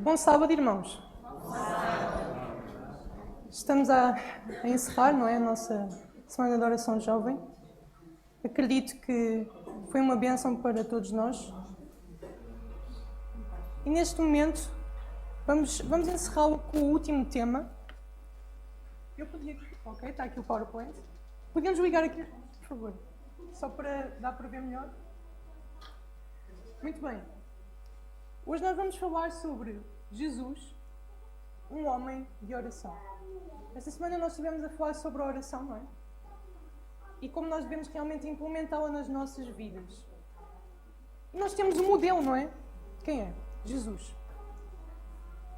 Bom sábado, irmãos. Estamos a encerrar, não é, a nossa Semana de Oração Jovem. Acredito que foi uma bênção para todos nós. E neste momento vamos encerrá-lo com o último tema. Eu podia... Ok, está aqui o PowerPoint. Podíamos ligar aqui, por favor, só para dar para ver melhor. Muito bem. Hoje nós vamos falar sobre Jesus, um homem de oração. Esta semana nós estivemos a falar sobre a oração, não é? E como nós devemos realmente implementá-la nas nossas vidas. E nós temos um modelo, não é? Quem é? Jesus.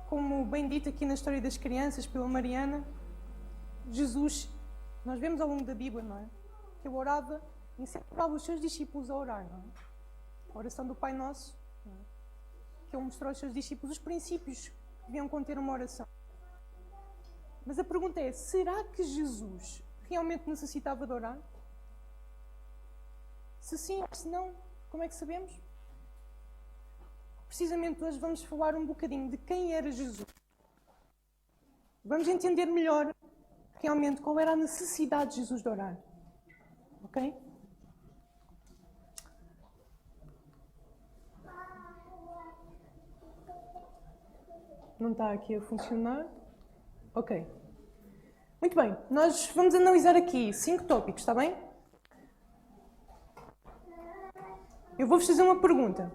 Como bem dito aqui na história das crianças, pela Mariana, Jesus, nós vemos ao longo da Bíblia, não é? Que ele orava e incentivava os seus discípulos a orar, não é? A oração do Pai Nosso, não é? Que ele mostrou aos seus discípulos os princípios que deviam conter uma oração. Mas a pergunta é, será que Jesus realmente necessitava de orar? Se sim ou se não, como é que sabemos? Precisamente hoje vamos falar um bocadinho de quem era Jesus. Vamos entender melhor realmente qual era a necessidade de Jesus de orar. Ok? Não está aqui a funcionar. Ok. Muito bem. Nós vamos analisar aqui 5 tópicos, está bem? Eu vou-vos fazer uma pergunta.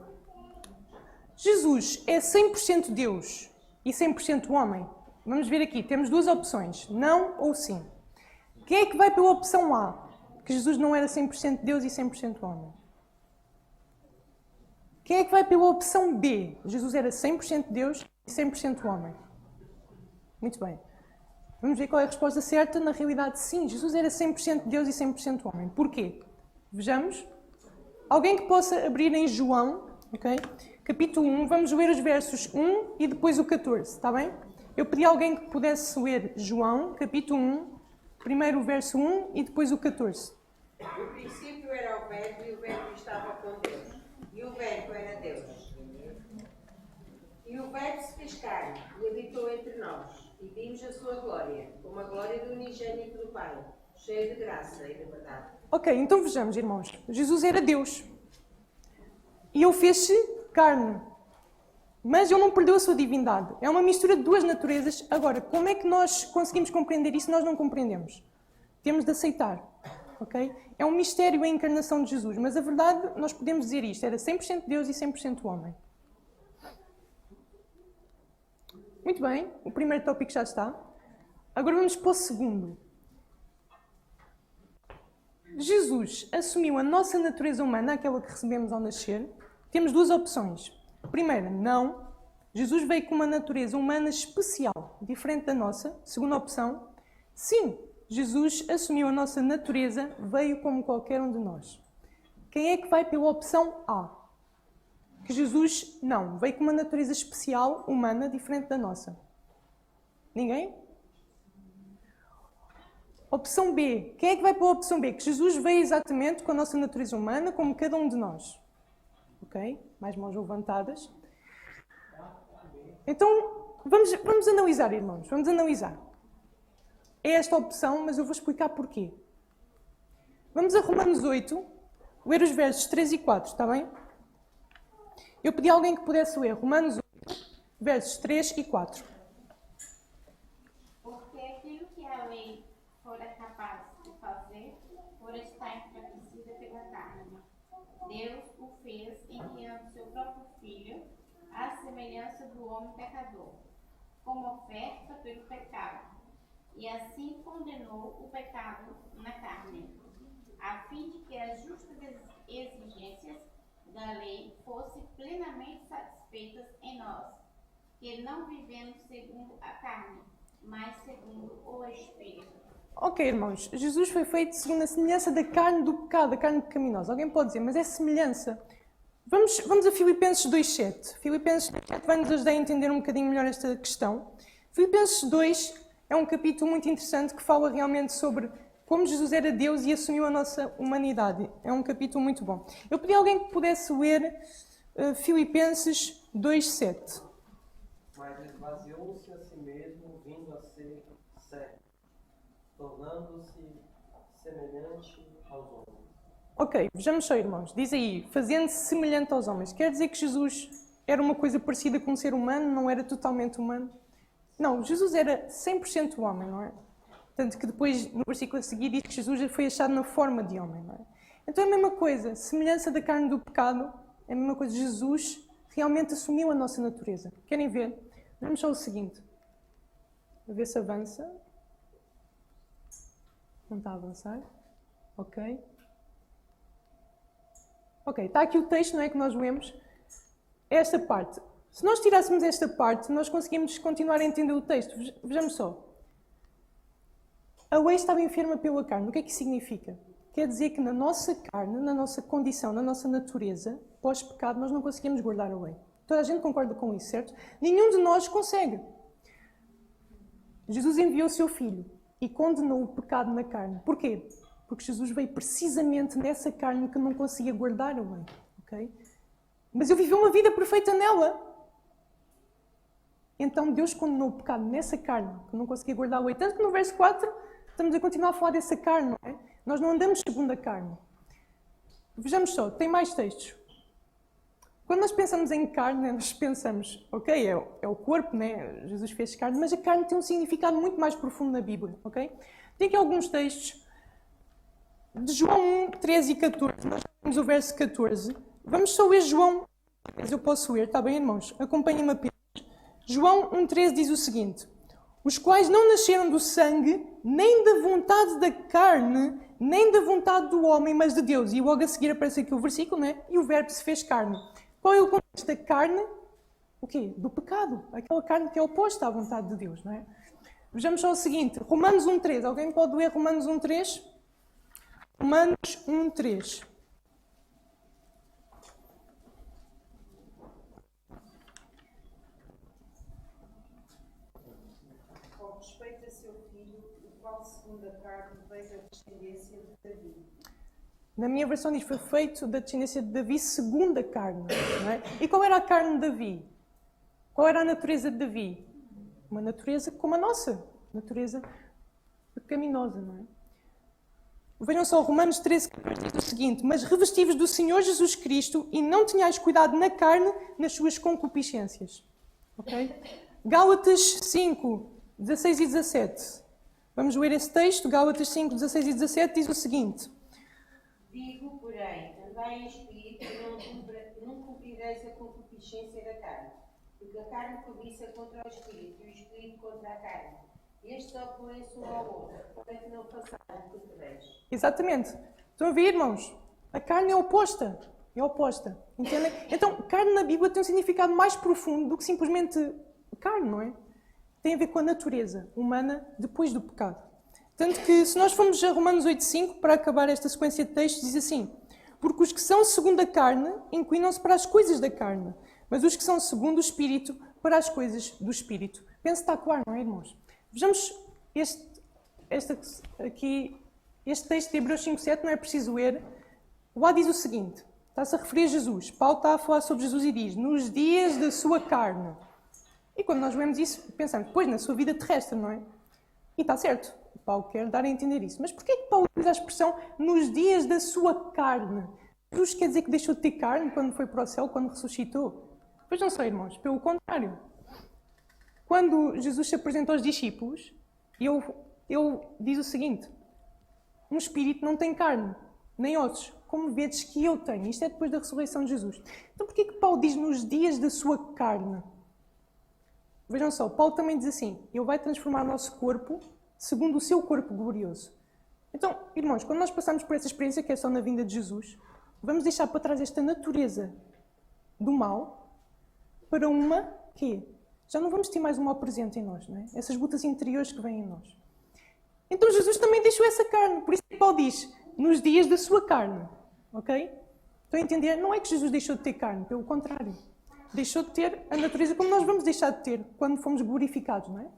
Jesus é 100% Deus e 100% homem? Vamos ver aqui. Temos 2 opções. Não ou sim. Quem é que vai pela opção A? Que Jesus não era 100% Deus e 100% homem. Quem é que vai pela opção B? Jesus era 100% Deus e 100% homem. Muito bem. Vamos ver qual é a resposta certa. Na realidade, sim, Jesus era 100% Deus e 100% homem. Porquê? Vejamos. Alguém que possa abrir em João, ok? Capítulo 1, vamos ler os versos 1 e depois o 14, está bem? Eu pedi a alguém que pudesse ler João, capítulo 1, primeiro o verso 1 e depois o 14. No princípio era o Verbo e o Verbo estava com Deus. E o Verbo era Deus. E o Verbo se fez carne e habitou entre nós. E vimos a sua glória, como a glória do unigênito do Pai, cheio de graça e de verdade. Ok, então vejamos, irmãos. Jesus era Deus. E ele fez-se carne. Mas ele não perdeu a sua divindade. É uma mistura de 2 naturezas. Agora, como é que nós conseguimos compreender isso? Nós não compreendemos. Temos de aceitar. Ok? É um mistério a encarnação de Jesus. Mas a verdade, nós podemos dizer isto. Era 100% Deus e 100% homem. Muito bem. O primeiro tópico já está. Agora vamos para o segundo. Jesus assumiu a nossa natureza humana, aquela que recebemos ao nascer. Temos 2 opções. Primeira, não. Jesus veio com uma natureza humana especial, diferente da nossa. Segunda opção, sim. Jesus assumiu a nossa natureza, veio como qualquer um de nós. Quem é que vai pela opção A? Que Jesus, não, veio com uma natureza especial, humana, diferente da nossa. Ninguém? Opção B. Quem é que vai pela opção B? Que Jesus veio exatamente com a nossa natureza humana, como cada um de nós. Ok? Mais mãos levantadas. Então, vamos analisar, irmãos. Vamos analisar. É esta a opção, mas eu vou explicar porquê. Vamos a Romanos 8, ler os versos 3 e 4, está bem? Eu pedi a alguém que pudesse ler Romanos 8, versos 3 e 4. Porque aquilo que a lei fora capaz de fazer, por estar enfraquecida pela carne, Deus o fez enviando seu próprio Filho, à semelhança do homem pecador, como oferta pelo pecado, e assim condenou o pecado na carne, a fim de que as justas exigências da lei fossem plenamente satisfeitas em nós, que não vivemos segundo a carne, mas segundo o Espírito. Ok, irmãos. Jesus foi feito segundo a semelhança da carne do pecado, da carne pecaminosa. Alguém pode dizer, mas é semelhança. Vamos a Filipenses 2,7. Filipenses 2,7 vai nos ajudar a entender um bocadinho melhor esta questão. Filipenses 2 é um capítulo muito interessante que fala realmente sobre como Jesus era Deus e assumiu a nossa humanidade. É um capítulo muito bom. Eu pedi a alguém que pudesse ler Filipenses 2,7. mas esvaziou-se a si mesmo, vindo a ser servo, tornando-se semelhante aos homens. Ok, vejamos só, irmãos. Diz aí, fazendo-se semelhante aos homens. Quer dizer que Jesus era uma coisa parecida com um ser humano, não era totalmente humano? Não, Jesus era 100% homem, não é? Tanto que depois, no versículo a seguir, diz que Jesus foi achado na forma de homem, não é? Então é a mesma coisa, semelhança da carne do pecado, é a mesma coisa, Jesus realmente assumiu a nossa natureza. Querem ver? Vamos só o seguinte. A ver se avança. Não está a avançar. Ok. Ok, está aqui o texto, não é, que nós lemos. Esta parte. Se nós tirássemos esta parte, nós conseguimos continuar a entender o texto. Vejamos só. A lei estava enferma pela carne. O que é que isso significa? Quer dizer que na nossa carne, na nossa condição, na nossa natureza, pós-pecado, nós não conseguimos guardar a lei. Toda a gente concorda com isso, certo? Nenhum de nós consegue. Jesus enviou o seu Filho e condenou o pecado na carne. Porquê? Porque Jesus veio precisamente nessa carne que não conseguia guardar a lei. Okay? Mas eu vivi uma vida perfeita nela. Então Deus condenou o pecado nessa carne, que não conseguia guardar a lei. Tanto que no verso 4 estamos a continuar a falar dessa carne, não é? Nós não andamos segundo a carne. Vejamos só, tem mais textos. Quando nós pensamos em carne, nós pensamos, ok, é o corpo, né? Jesus fez carne, mas a carne tem um significado muito mais profundo na Bíblia, ok? Tem aqui alguns textos de João 1, 13 e 14. Nós temos o verso 14. Vamos só ler João 13, eu posso ler, está bem, irmãos? Acompanhem-me apenas. João 1,13 diz o seguinte: os quais não nasceram do sangue, nem da vontade da carne, nem da vontade do homem, mas de Deus. E logo a seguir aparece aqui o versículo, né? E o verbo se fez carne. Qual é o contexto da carne? O quê? Do pecado. Aquela carne que é oposta à vontade de Deus, não é? Vejamos só o seguinte. Romanos 1,3. Alguém pode ler Romanos 1,3? Romanos 1,3. Com respeito a seu filho, o qual segundo a carne veio da descendência de Davi. Na minha versão diz, foi feito da descendência de Davi segundo a carne. Não é? E qual era a carne de Davi? Qual era a natureza de Davi? Uma natureza como a nossa. Natureza pecaminosa, não é? Vejam só, Romanos 13, diz o seguinte: mas revestivos do Senhor Jesus Cristo e não tenhais cuidado na carne nas suas concupiscências. Ok? Gálatas 5, 16 e 17. Vamos ler esse texto. Gálatas 5, 16 e 17 diz o seguinte: Digo, porém, andai em espírito e não cumprireis a concupiscência da carne, porque a carne cobiça contra o espírito e o espírito contra a carne. Estes opõem-se um ao outro, para que não façais o que quereis. Exatamente. Estão a ver, irmãos? A carne é oposta. É oposta. Entendem? Então, carne na Bíblia tem um significado mais profundo do que simplesmente carne, não é? Tem a ver com a natureza humana depois do pecado. Tanto que, se nós formos a Romanos 8,5, para acabar esta sequência de textos, diz assim: porque os que são segundo a carne inclinam-se para as coisas da carne, mas os que são segundo o Espírito para as coisas do Espírito. Penso que está claro, não é, irmãos? Vejamos este texto de Hebreus 5,7, não é preciso ler. Lá diz o seguinte, está-se a referir a Jesus. Paulo está a falar sobre Jesus e diz, nos dias da sua carne. E quando nós vemos isso, pensamos, pois, na sua vida terrestre, não é? E está certo, Paulo quer dar a entender isso. Mas porquê que Paulo usa a expressão nos dias da sua carne? Jesus quer dizer que deixou de ter carne quando foi para o céu, quando ressuscitou? Pois não sei, irmãos, pelo contrário. Quando Jesus se apresentou aos discípulos, ele diz o seguinte: um espírito não tem carne, nem ossos, como vedes que eu tenho. Isto é depois da ressurreição de Jesus. Então porquê que Paulo diz nos dias da sua carne? Vejam só, Paulo também diz assim, ele vai transformar o nosso corpo segundo o seu corpo glorioso. Então, irmãos, quando nós passamos por essa experiência, que é só na vinda de Jesus, vamos deixar para trás esta natureza do mal para uma que já não vamos ter mais um mal presente em nós, não é? Essas lutas interiores que vêm em nós. Então Jesus também deixou essa carne, por isso que Paulo diz, nos dias da sua carne, ok? Estão a entender? Não é que Jesus deixou de ter carne, pelo contrário. Deixou de ter a natureza como nós vamos deixar de ter quando fomos glorificados, não é?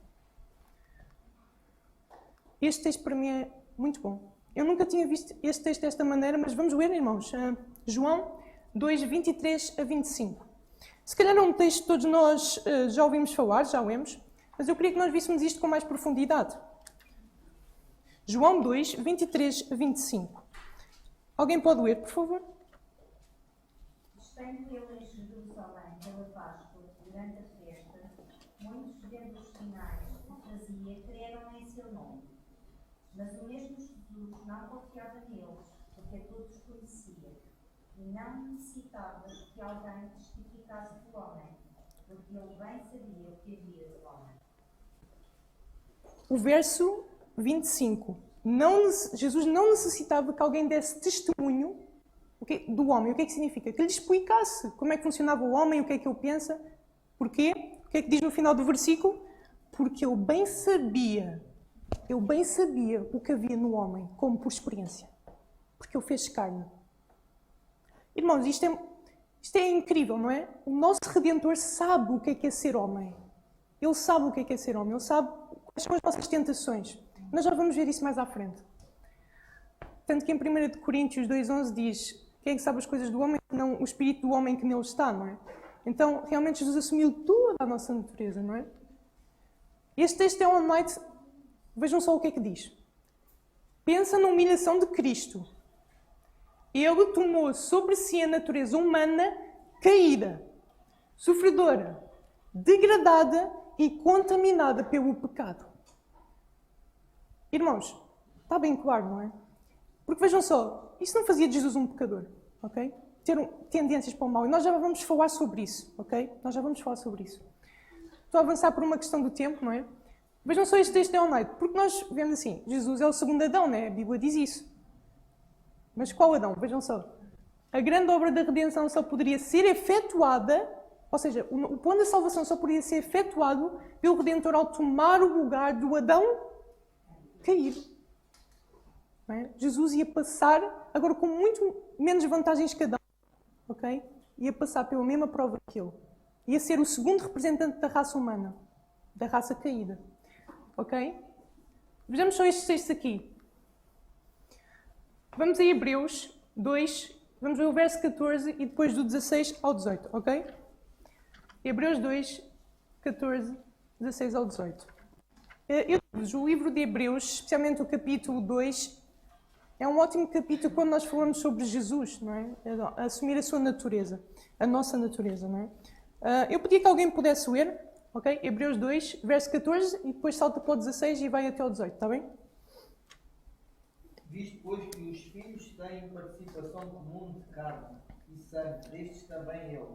Este texto para mim é muito bom. Eu nunca tinha visto este texto desta maneira, mas vamos ler, irmãos. João 2, 23 a 25. Se calhar é um texto que todos nós já ouvimos falar, já lemos, mas eu queria que nós víssemos isto com mais profundidade. João 2, 23 a 25. Alguém pode ler, por favor? Estando ele em Jerusalém pela Páscoa, durante a festa, muitos vendo os sinais que fazia creram em seu nome. Mas o mesmo Jesus não confiava neles, porque a todos conhecia, e não necessitava que alguém testificasse do homem, porque ele bem sabia o que havia do homem. O verso 25. Jesus não necessitava que alguém desse testemunho do homem. O que é que significa? Que lhe explicasse como é que funcionava o homem, o que é que ele pensa. Porquê? O que é que diz no final do versículo? Porque ele bem sabia o que havia no homem, como por experiência. Porque ele fez carne. Irmãos, isto é incrível, não é? O nosso Redentor sabe o que é ser homem. Ele sabe o que é ser homem. Ele sabe quais são as nossas tentações. Nós já vamos ver isso mais à frente. Tanto que em 1 Coríntios 2,11 diz: quem é que sabe as coisas do homem, não o espírito do homem que nele está, não é? Então, realmente, Jesus assumiu toda a nossa natureza, não é? Este texto é Ellen White. Vejam só o que é que diz. Pensa na humilhação de Cristo. Ele tomou sobre si a natureza humana caída, sofredora, degradada e contaminada pelo pecado. Irmãos, está bem claro, não é? Porque vejam só, isso não fazia de Jesus um pecador, ok? Ter tendências para o mal. E nós já vamos falar sobre isso, ok? Nós já vamos falar sobre isso. Estou a avançar por uma questão do tempo, não é? Vejam só este texto de Ellen White, porque nós vemos assim, Jesus é o segundo Adão, não é? A Bíblia diz isso. Mas qual Adão? Vejam só. A grande obra da redenção só poderia ser efetuada, ou seja, o plano da salvação só poderia ser efetuado pelo Redentor ao tomar o lugar do Adão caído. Não é? Jesus ia passar, agora com muito menos vantagens que Adão, ok? Ia passar pela mesma prova que ele. Ia ser o segundo representante da raça humana, da raça caída. Ok? Vejamos só estes textos aqui. Vamos a Hebreus 2, vamos ver o verso 14 e depois do 16 ao 18, ok? Hebreus 2, 14, 16 ao 18. O livro de Hebreus, especialmente o capítulo 2, é um ótimo capítulo quando nós falamos sobre Jesus, não é? Assumir a sua natureza, a nossa natureza, não é? Eu pedia que alguém pudesse ler, ok? Hebreus 2, verso 14, e depois salta para o 16 e vai até o 18, está bem? Visto, pois, que os filhos têm participação comum de carne e sangue, destes também ele,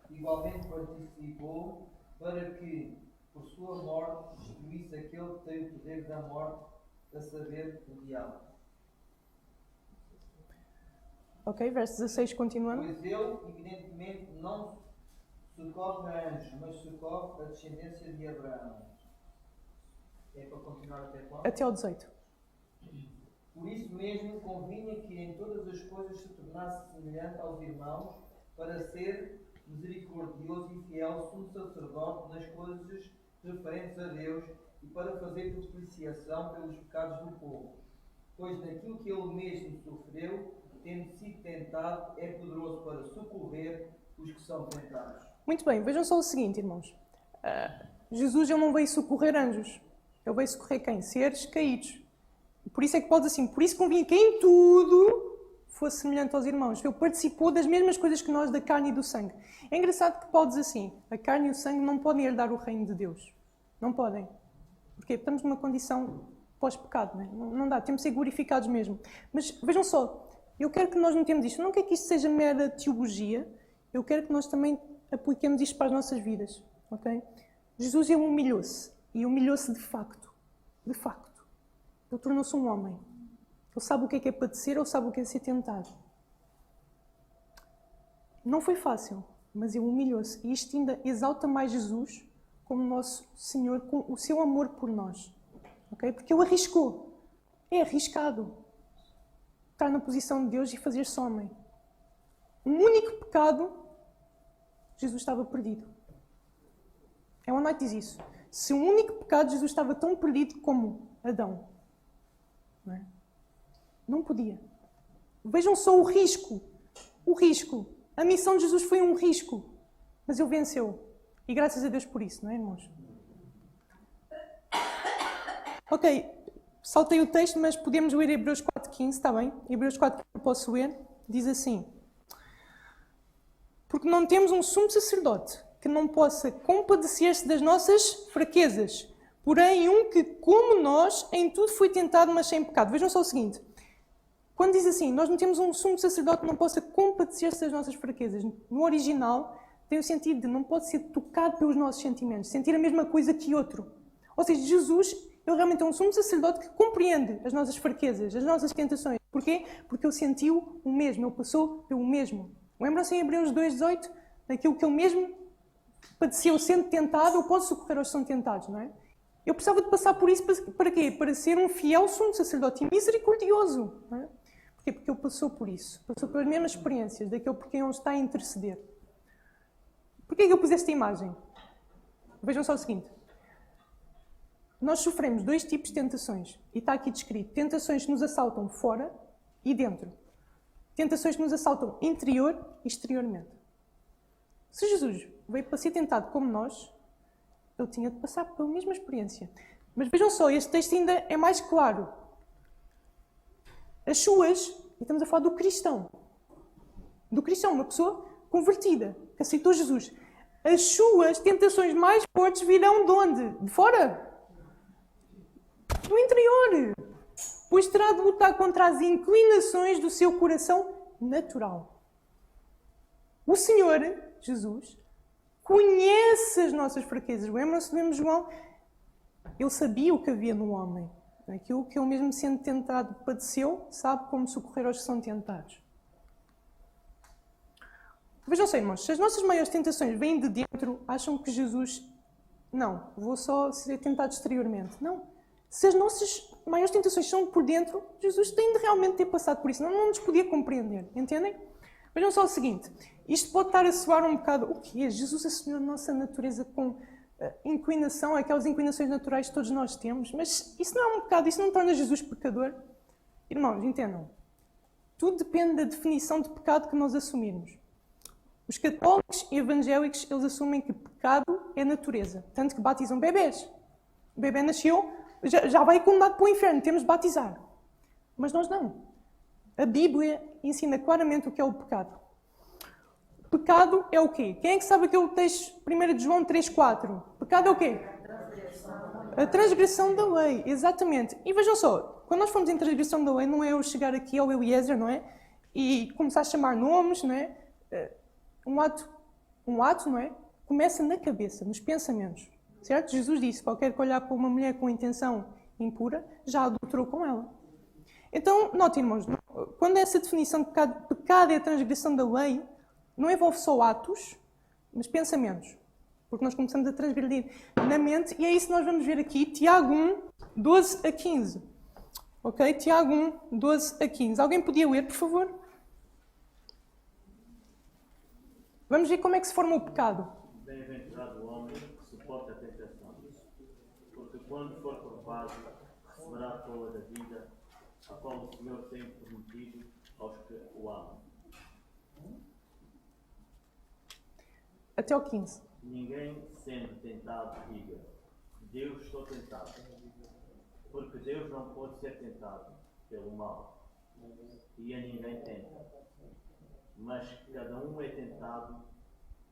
igualmente participou, para que, por sua morte, destruísse aquele que tem o poder da morte, a saber, o diabo. Ok, verso 16, continuando. Pois ele, evidentemente, não socorre a anjos, mas socorre a descendência de Abraão. É para continuar até quando? Até ao 18. Por isso mesmo convinha que em todas as coisas se tornasse semelhante aos irmãos, para ser misericordioso e fiel sumo sacerdote nas coisas referentes a Deus e para fazer propiciação pelos pecados do povo. Pois naquilo que ele mesmo sofreu, tendo sido tentado, é poderoso para socorrer os que são tentados. Muito bem, vejam só o seguinte, irmãos. Jesus ele não veio socorrer anjos. Ele veio socorrer quem? Seres caídos. Por isso é que pode assim, por isso convinha que em tudo fosse semelhante aos irmãos. Ele participou das mesmas coisas que nós, da carne e do sangue. É engraçado que Paulo diz assim, a carne e o sangue não podem herdar o reino de Deus. Não podem. Porque estamos numa condição pós-pecado, não é? Não dá, temos de ser glorificados mesmo. Mas vejam só, eu quero que nós notemos isto. Eu não quero que isto seja mera teologia, eu quero que nós também apliquemos isto para as nossas vidas. Okay? Jesus ele humilhou-se. E humilhou-se de facto. De facto. Ele tornou-se um homem. Ele sabe o que é padecer, ele sabe o que é ser tentado. Não foi fácil, mas ele humilhou-se. E isto ainda exalta mais Jesus como nosso Senhor, com o seu amor por nós. Okay? Porque ele arriscou. É arriscado estar na posição de Deus e fazer-se homem. Um único pecado, Jesus estava perdido. Ellen White diz isso. Se um único pecado, Jesus estava tão perdido como Adão. Não é? Não podia. Vejam só o risco. O risco. A missão de Jesus foi um risco. Mas ele venceu. E graças a Deus por isso, não é, irmãos? Ok, saltei o texto, mas podemos ler Hebreus 4,15, está bem? Hebreus 4,15 eu posso ler. Diz assim: porque não temos um sumo sacerdote que não possa compadecer-se das nossas fraquezas, porém um que, como nós, em tudo foi tentado, mas sem pecado. Vejam só o seguinte. Quando diz assim, nós não temos um sumo sacerdote que não possa compadecer-se das nossas fraquezas. No original, tem o sentido de não pode ser tocado pelos nossos sentimentos, sentir a mesma coisa que outro. Ou seja, Jesus, ele realmente é um sumo sacerdote que compreende as nossas fraquezas, as nossas tentações. Porquê? Porque ele sentiu o mesmo, ele passou pelo mesmo. Lembram-se em Hebreus 2,18? Daquilo que ele mesmo padeceu sendo tentado, eu posso socorrer aos que são tentados, não é? Eu precisava de passar por isso para quê? Para ser um fiel sumo sacerdote e misericordioso. Não é? Porquê? Porque ele passou por isso. Passou pelas mesmas experiências daquele por quem ele está a interceder. Porquê que eu pus esta imagem? Vejam só o seguinte. Nós sofremos 2 tipos de tentações. E está aqui descrito. Tentações que nos assaltam fora e dentro. Tentações que nos assaltam interior e exteriormente. Se Jesus veio para ser tentado como nós, ele tinha de passar pela mesma experiência. Mas vejam só, este texto ainda é mais claro. As suas, e estamos a falar do cristão. Do cristão, uma pessoa convertida, que aceitou Jesus. As suas tentações mais fortes virão de onde? De fora? Do interior. Pois terá de lutar contra as inclinações do seu coração natural. O Senhor, Jesus, conhece as nossas fraquezas. Lembram-se de vermos João? Ele sabia o que havia no homem. Aquilo que ele mesmo sendo tentado padeceu, sabe como socorrer aos que são tentados. Vejam só, irmãos, se as nossas maiores tentações vêm de dentro, acham que Jesus... Não, vou só ser tentado exteriormente. Não. Se as nossas maiores tentações são por dentro, Jesus tem de realmente ter passado por isso. Não nos podia compreender. Entendem? Vejam só o seguinte. Isto pode estar a soar um bocado... O que é? Jesus assumiu a nossa natureza com inclinação, aquelas inclinações naturais que todos nós temos. Mas isso não é um pecado. Isso não torna Jesus pecador. Irmãos, entendam. Tudo depende da definição de pecado que nós assumirmos. Os católicos e evangélicos, eles assumem que pecado é natureza. Tanto que batizam bebés. O bebê nasceu, já vai condenado para o inferno. Temos de batizar. Mas nós não. A Bíblia ensina claramente o que é o pecado. Pecado é o quê? Quem é que sabe aquele texto 1 de João 3,4? Pecado é o quê? A transgressão da lei. Exatamente. E vejam só, quando nós falamos em transgressão da lei, não é eu chegar aqui ao Eliezer, não é? E começar a chamar nomes, não é? Um ato, não é? Começa na cabeça, nos pensamentos. Certo? Jesus disse, qualquer que olhar para uma mulher com intenção impura, já adulterou com ela. Então, notem, irmãos, quando essa definição de pecado é a transgressão da lei, não envolve só atos, mas pensamentos. Porque nós começamos a transgredir na mente, e é isso que nós vamos ver aqui, Tiago 1, 12 a 15. Ok? Tiago 1, 12 a 15. Alguém podia ler, por favor? Vamos ver como é que se forma o pecado. Bem-aventurado o homem que suporta a tentação, porque quando for provado, receberá a coroa da vida, a qual o Senhor tem prometido aos que o amam. Até ao 15. Ninguém sendo tentado diga, Deus estou tentado, porque Deus não pode ser tentado pelo mal, e a ninguém tenta. Mas cada um é tentado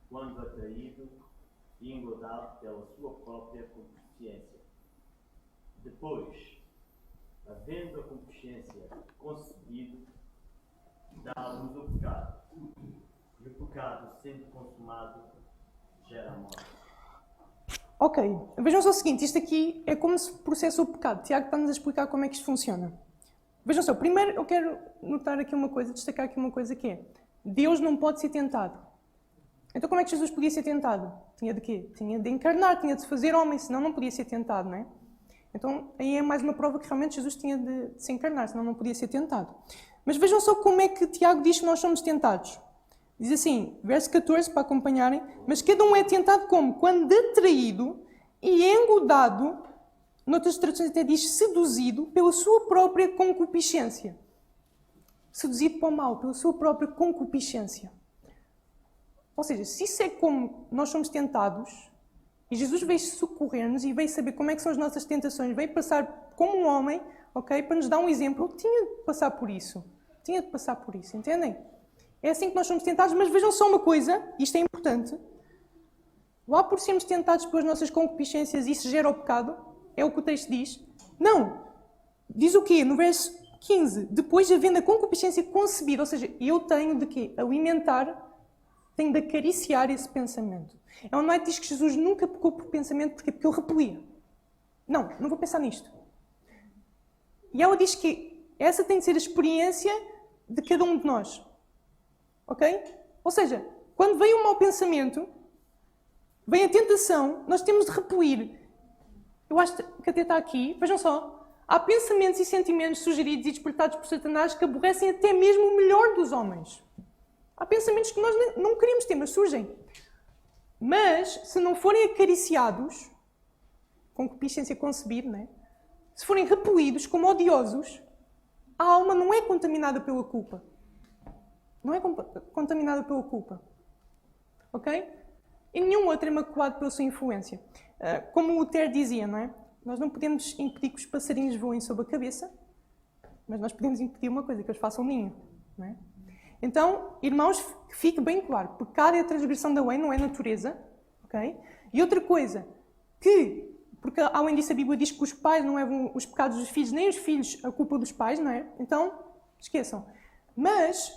quando atraído e engodado pela sua própria concupiscência. Depois, havendo a concupiscência concebido, dá-nos o pecado. E o pecado, sendo consumado, gera a morte. Ok, vejam só o seguinte, isto aqui é como se processa o pecado. Tiago está-nos a explicar como é que isto funciona. Vejam só, primeiro eu quero notar aqui uma coisa, destacar aqui uma coisa que é, Deus não pode ser tentado. Então como é que Jesus podia ser tentado? Tinha de quê? Tinha de encarnar, tinha de se fazer homem, senão não podia ser tentado, não é? Então aí é mais uma prova que realmente Jesus tinha de se encarnar, senão não podia ser tentado. Mas vejam só como é que Tiago diz que nós somos tentados. Diz assim, verso 14, para acompanharem, mas cada um é tentado como? Quando atraído e engodado, noutras traduções até diz seduzido, pela sua própria concupiscência. Seduzido para o mal, pela sua própria concupiscência. Ou seja, se isso é como nós somos tentados, e Jesus veio socorrer-nos e veio saber como é que são as nossas tentações, veio passar como um homem, ok, para nos dar um exemplo, ele tinha de passar por isso. Tinha de passar por isso, entendem? É assim que nós somos tentados, mas vejam só uma coisa, isto é importante. Lá por sermos tentados pelas nossas concupiscências, isso gera o pecado? É o que o texto diz? Não! Diz o quê? No verso 15. Depois, havendo a concupiscência concebida, ou seja, eu tenho de quê? Alimentar, tenho de acariciar esse pensamento. É onde diz que Jesus nunca pecou por pensamento, porque eu repelia. Não, não vou pensar nisto. E ela diz que essa tem de ser a experiência de cada um de nós. Ok? Ou seja, quando vem um mau pensamento, vem a tentação, nós temos de repelir. Eu acho que até está aqui, vejam só. Há pensamentos e sentimentos sugeridos e despertados por Satanás que aborrecem até mesmo o melhor dos homens. Há pensamentos que nós não queremos ter, mas surgem. Mas, se não forem acariciados, concupiscência concebida, né? Se forem repelidos como odiosos, a alma não é contaminada pela culpa. Não é contaminada pela culpa. Ok? E nenhum outro é maculado pela sua influência. Como o Lutero dizia, não é? Nós não podemos impedir que os passarinhos voem sobre a cabeça, mas nós podemos impedir uma coisa, que eles façam ninho. Não é? Então, irmãos, que fique bem claro, pecado é a transgressão da lei, não é natureza. Okay? E outra coisa, porque além disso a Bíblia diz que os pais não levam os pecados dos filhos, nem os filhos a culpa dos pais, não é? Então, esqueçam. Mas,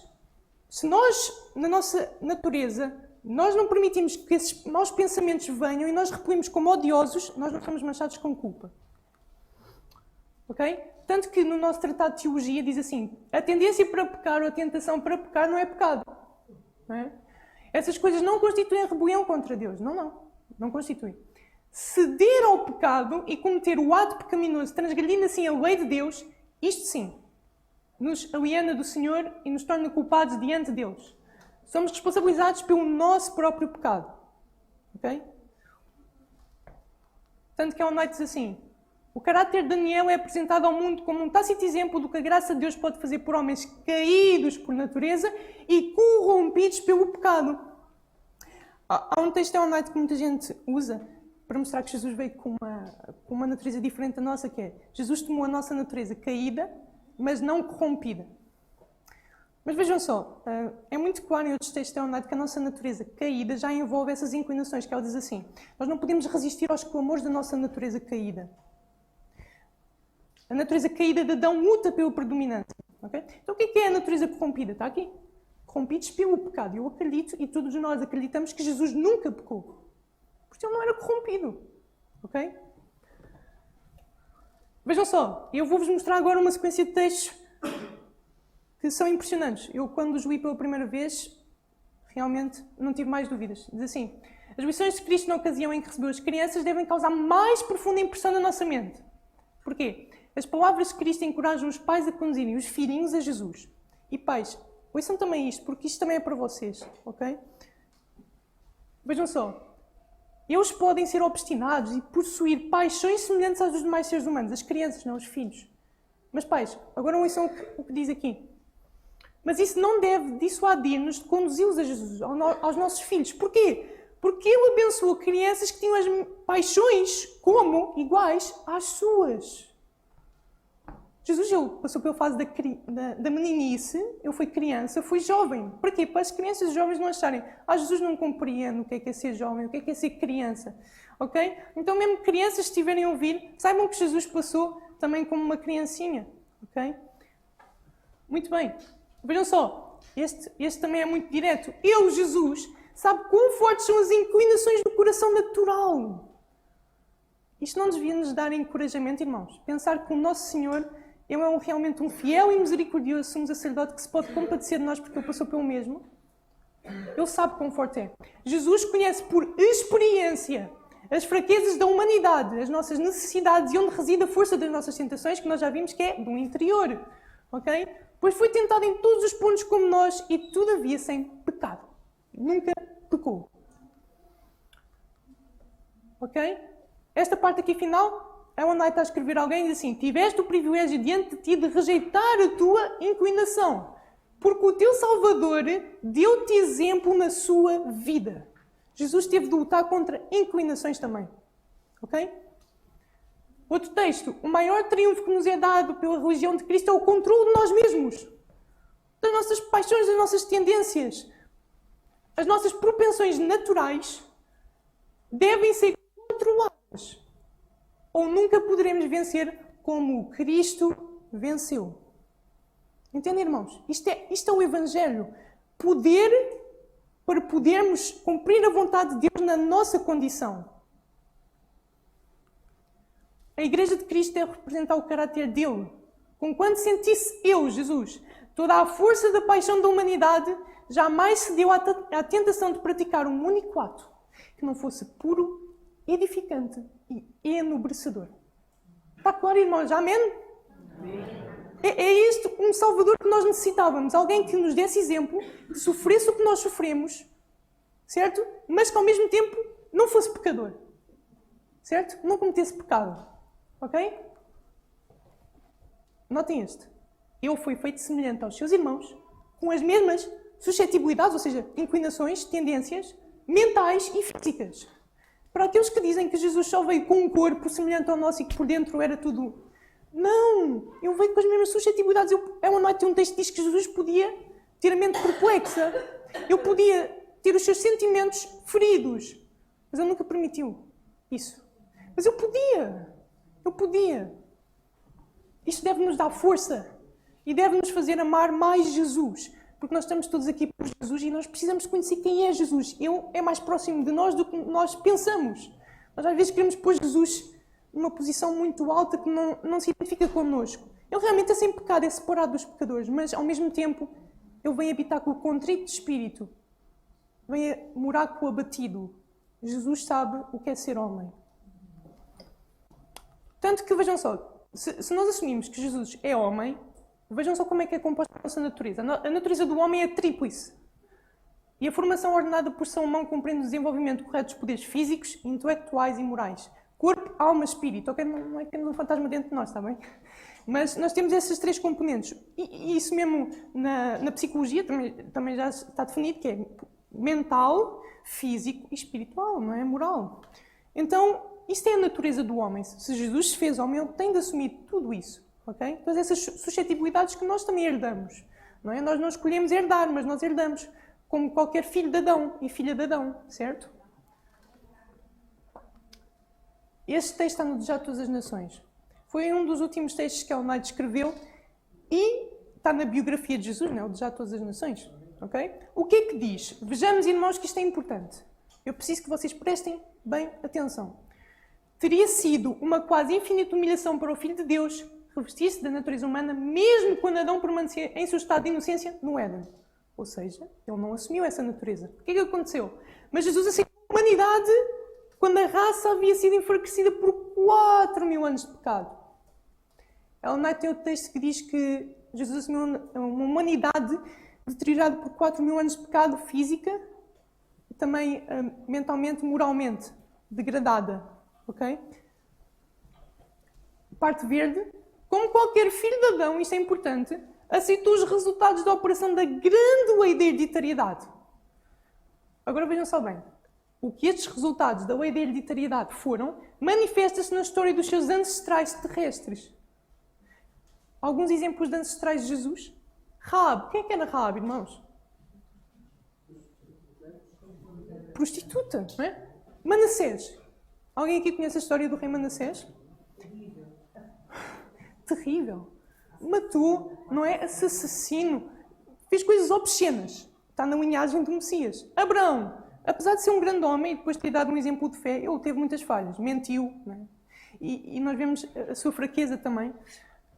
se nós, na nossa natureza, nós não permitimos que esses maus pensamentos venham e nós repelimos como odiosos, nós não somos manchados com culpa. Ok? Tanto que no nosso tratado de teologia diz assim, a tendência para pecar ou a tentação para pecar não é pecado. Não é? Essas coisas não constituem rebelião contra Deus. Não constituem. Ceder ao pecado e cometer o ato pecaminoso, transgredindo assim a lei de Deus, isto sim, nos aliena do Senhor e nos torna culpados diante de Deus. Somos responsabilizados pelo nosso próprio pecado. Ok? Tanto que a Onai diz assim, o caráter de Daniel é apresentado ao mundo como um tácito exemplo do que a graça de Deus pode fazer por homens caídos por natureza e corrompidos pelo pecado. Há um texto da Onai que muita gente usa para mostrar que Jesus veio com uma natureza diferente da nossa, que é Jesus tomou a nossa natureza caída, mas não corrompida. Mas vejam só, é muito claro em outros textos da Onai que a nossa natureza caída já envolve essas inclinações, que ela diz assim, nós não podemos resistir aos clamores da nossa natureza caída. A natureza caída de Adão luta pela predominância. Okay? Então o que é a natureza corrompida? Está aqui. Corrompidos pelo pecado. Eu acredito, e todos nós acreditamos, que Jesus nunca pecou. Porque ele não era corrompido. Ok? Vejam só, eu vou-vos mostrar agora uma sequência de textos que são impressionantes. Eu, quando os li pela primeira vez, realmente não tive mais dúvidas. Diz assim, as lições de Cristo na ocasião em que recebeu as crianças devem causar mais profunda impressão na nossa mente. Porquê? As palavras de Cristo encorajam os pais a conduzirem os filhinhos a Jesus. E pais, ouçam também isto, porque isto também é para vocês, ok? Vejam só. Eles podem ser obstinados e possuir paixões semelhantes às dos demais seres humanos. As crianças, não os filhos. Mas pais, agora ouçam o que diz aqui. Mas isso não deve dissuadir-nos de conduzi-los a Jesus, aos nossos filhos. Porquê? Porque Ele abençoou crianças que tinham as paixões como iguais às suas. Jesus, ele passou pela fase da meninice, ele foi criança, foi jovem. Para quê? Para as crianças e jovens não acharem, Jesus não compreende o que é ser jovem, o que é ser criança. Ok? Então, mesmo que crianças estiverem a ouvir, saibam que Jesus passou também como uma criancinha. Ok? Muito bem. Vejam só, este também é muito direto. Ele, Jesus, sabe quão fortes são as inclinações do coração natural. Isto não devia nos dar encorajamento, irmãos. Pensar que o nosso Senhor, Ele é realmente um fiel e misericordioso sumo sacerdote que se pode compadecer de nós porque Ele passou pelo mesmo. Ele sabe quão forte é. Jesus conhece por experiência as fraquezas da humanidade, as nossas necessidades e onde reside a força das nossas tentações, que nós já vimos que é do interior. Ok? Pois foi tentado em todos os pontos como nós e todavia sem pecado. Nunca pecou. Ok? Esta parte aqui final é onde está a escrever alguém e diz assim: tiveste o privilégio diante de ti de rejeitar a tua inclinação. Porque o teu Salvador deu-te exemplo na sua vida. Jesus teve de lutar contra inclinações também. Ok? Outro texto. O maior triunfo que nos é dado pela religião de Cristo é o controle de nós mesmos. Das nossas paixões, das nossas tendências. As nossas propensões naturais devem ser controladas. Ou nunca poderemos vencer como Cristo venceu. Entendem, irmãos? Isto é o Evangelho. Poder para podermos cumprir a vontade de Deus na nossa condição. A Igreja de Cristo deve representar o caráter dele. Conquanto sentisse eu, Jesus, toda a força da paixão da humanidade, jamais se deu à tentação de praticar um único ato que não fosse puro, edificante e enobrecedor. Está claro, irmãos? Amém? É este um Salvador que nós necessitávamos. Alguém que nos desse exemplo, que sofresse o que nós sofremos, certo? Mas que ao mesmo tempo não fosse pecador. Certo? Não cometesse pecado. Ok? Notem este. Ele foi feito semelhante aos seus irmãos, com as mesmas suscetibilidades, ou seja, inclinações, tendências mentais e físicas. Para aqueles que dizem que Jesus só veio com um corpo semelhante ao nosso e que por dentro era tudo... Não! Ele veio com as mesmas suscetibilidades. Ela noite um texto que diz que Jesus podia ter a mente perplexa. Ele podia ter os seus sentimentos feridos. Mas ele nunca permitiu isso. Mas eu podia. Eu podia. Isto deve-nos dar força. E deve-nos fazer amar mais Jesus. Porque nós estamos todos aqui por Jesus e nós precisamos conhecer quem é Jesus. Ele é mais próximo de nós do que nós pensamos. Nós às vezes queremos pôr Jesus numa posição muito alta que não se identifica connosco. Ele realmente é sem pecado, é separado dos pecadores, mas ao mesmo tempo ele vem habitar com o contrito de espírito. Vem morar com o abatido. Jesus sabe o que é ser homem. Tanto que, vejam só, se nós assumimos que Jesus é homem, vejam só como é que é composta a nossa natureza. A natureza do homem é tríplice. E a formação ordenada por Salomão compreende o desenvolvimento correto dos poderes físicos, intelectuais e morais. Corpo, alma, espírito. Ok? Não é que temos um fantasma dentro de nós, está bem? Mas nós temos essas três componentes. E isso mesmo na psicologia também já está definido, que é mental, físico e espiritual, não é? Moral. Então, isto é a natureza do homem. Se Jesus se fez homem, ele tem de assumir tudo isso. Okay? Todas essas suscetibilidades que nós também herdamos. Não é? Nós não escolhemos herdar, mas nós herdamos. Como qualquer filho de Adão e filha de Adão, certo? Este texto está no Desejar de Todas as Nações. Foi um dos últimos textos que Ellen White escreveu e está na biografia de Jesus, não é? O Desejar de Todas as Nações. Okay? O que é que diz? Vejamos, irmãos, que isto é importante. Eu preciso que vocês prestem bem atenção. Teria sido uma quase infinita humilhação para o Filho de Deus revestir-se da natureza humana, mesmo quando Adão permanecia em seu estado de inocência no Éden. Ou seja, ele não assumiu essa natureza. O que é que aconteceu? Mas Jesus aceitou a humanidade quando a raça havia sido enfraquecida por 4.000 anos de pecado. Ellen White tem outro texto que diz que Jesus assumiu uma humanidade deteriorada por 4.000 anos de pecado física e também mentalmente, moralmente degradada. Ok? Parte verde. Como qualquer filho de Adão, isto é importante, aceitou os resultados da operação da grande lei da hereditariedade. Agora vejam só bem. O que estes resultados da lei da hereditariedade foram, manifesta-se na história dos seus ancestrais terrestres. Alguns exemplos de ancestrais de Jesus. Raab. Quem é que era Raab, irmãos? Prostituta, não é? Manassés. Alguém aqui conhece a história do rei Manassés? Terrível. Matou, não é? Assassino. Fez coisas obscenas. Está na linhagem do Messias. Abraão, apesar de ser um grande homem e depois de ter dado um exemplo de fé, ele teve muitas falhas. Mentiu. Não é? E nós vemos a sua fraqueza também.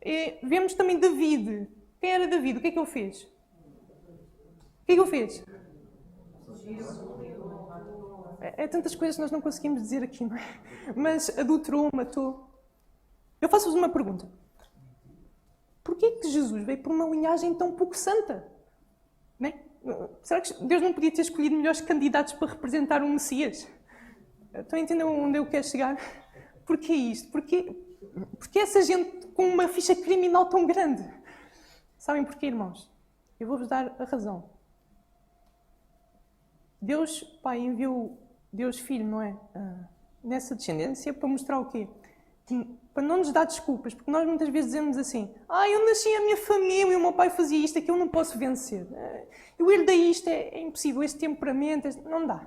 E vemos também David. Quem era David? O que é que ele fez? O que é que ele fez? É tantas coisas que nós não conseguimos dizer aqui, não é? Mas adulterou, matou. Eu faço-vos uma pergunta. Porquê que Jesus veio por uma linhagem tão pouco santa? Não é? Será que Deus não podia ter escolhido melhores candidatos para representar o Messias? Estão a entender onde eu quero chegar? Porquê isto? Porquê essa gente com uma ficha criminal tão grande? Sabem porquê, irmãos? Eu vou-vos dar a razão. Deus, Pai, enviou Deus Filho, não é? Nessa descendência para mostrar o quê? Para não nos dar desculpas, porque nós muitas vezes dizemos assim: eu nasci, a minha família, o meu pai fazia isto, aqui eu não posso vencer. Eu herdei isto, é impossível, este temperamento, não dá.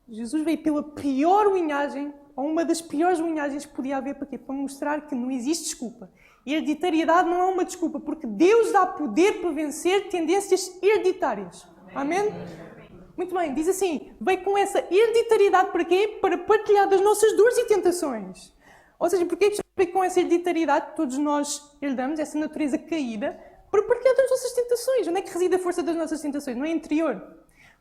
Jesus veio pela pior linhagem, ou uma das piores linhagens que podia haver, para quê? Para mostrar que não existe desculpa. Hereditariedade não é uma desculpa, porque Deus dá poder para vencer tendências hereditárias. Amém? Muito bem, diz assim, veio com essa hereditariedade para quê? Para partilhar das nossas dores e tentações. Ou seja, porquê que veio com essa hereditariedade que todos nós herdamos, essa natureza caída, para partilhar das nossas tentações? Onde é que reside a força das nossas tentações? No interior.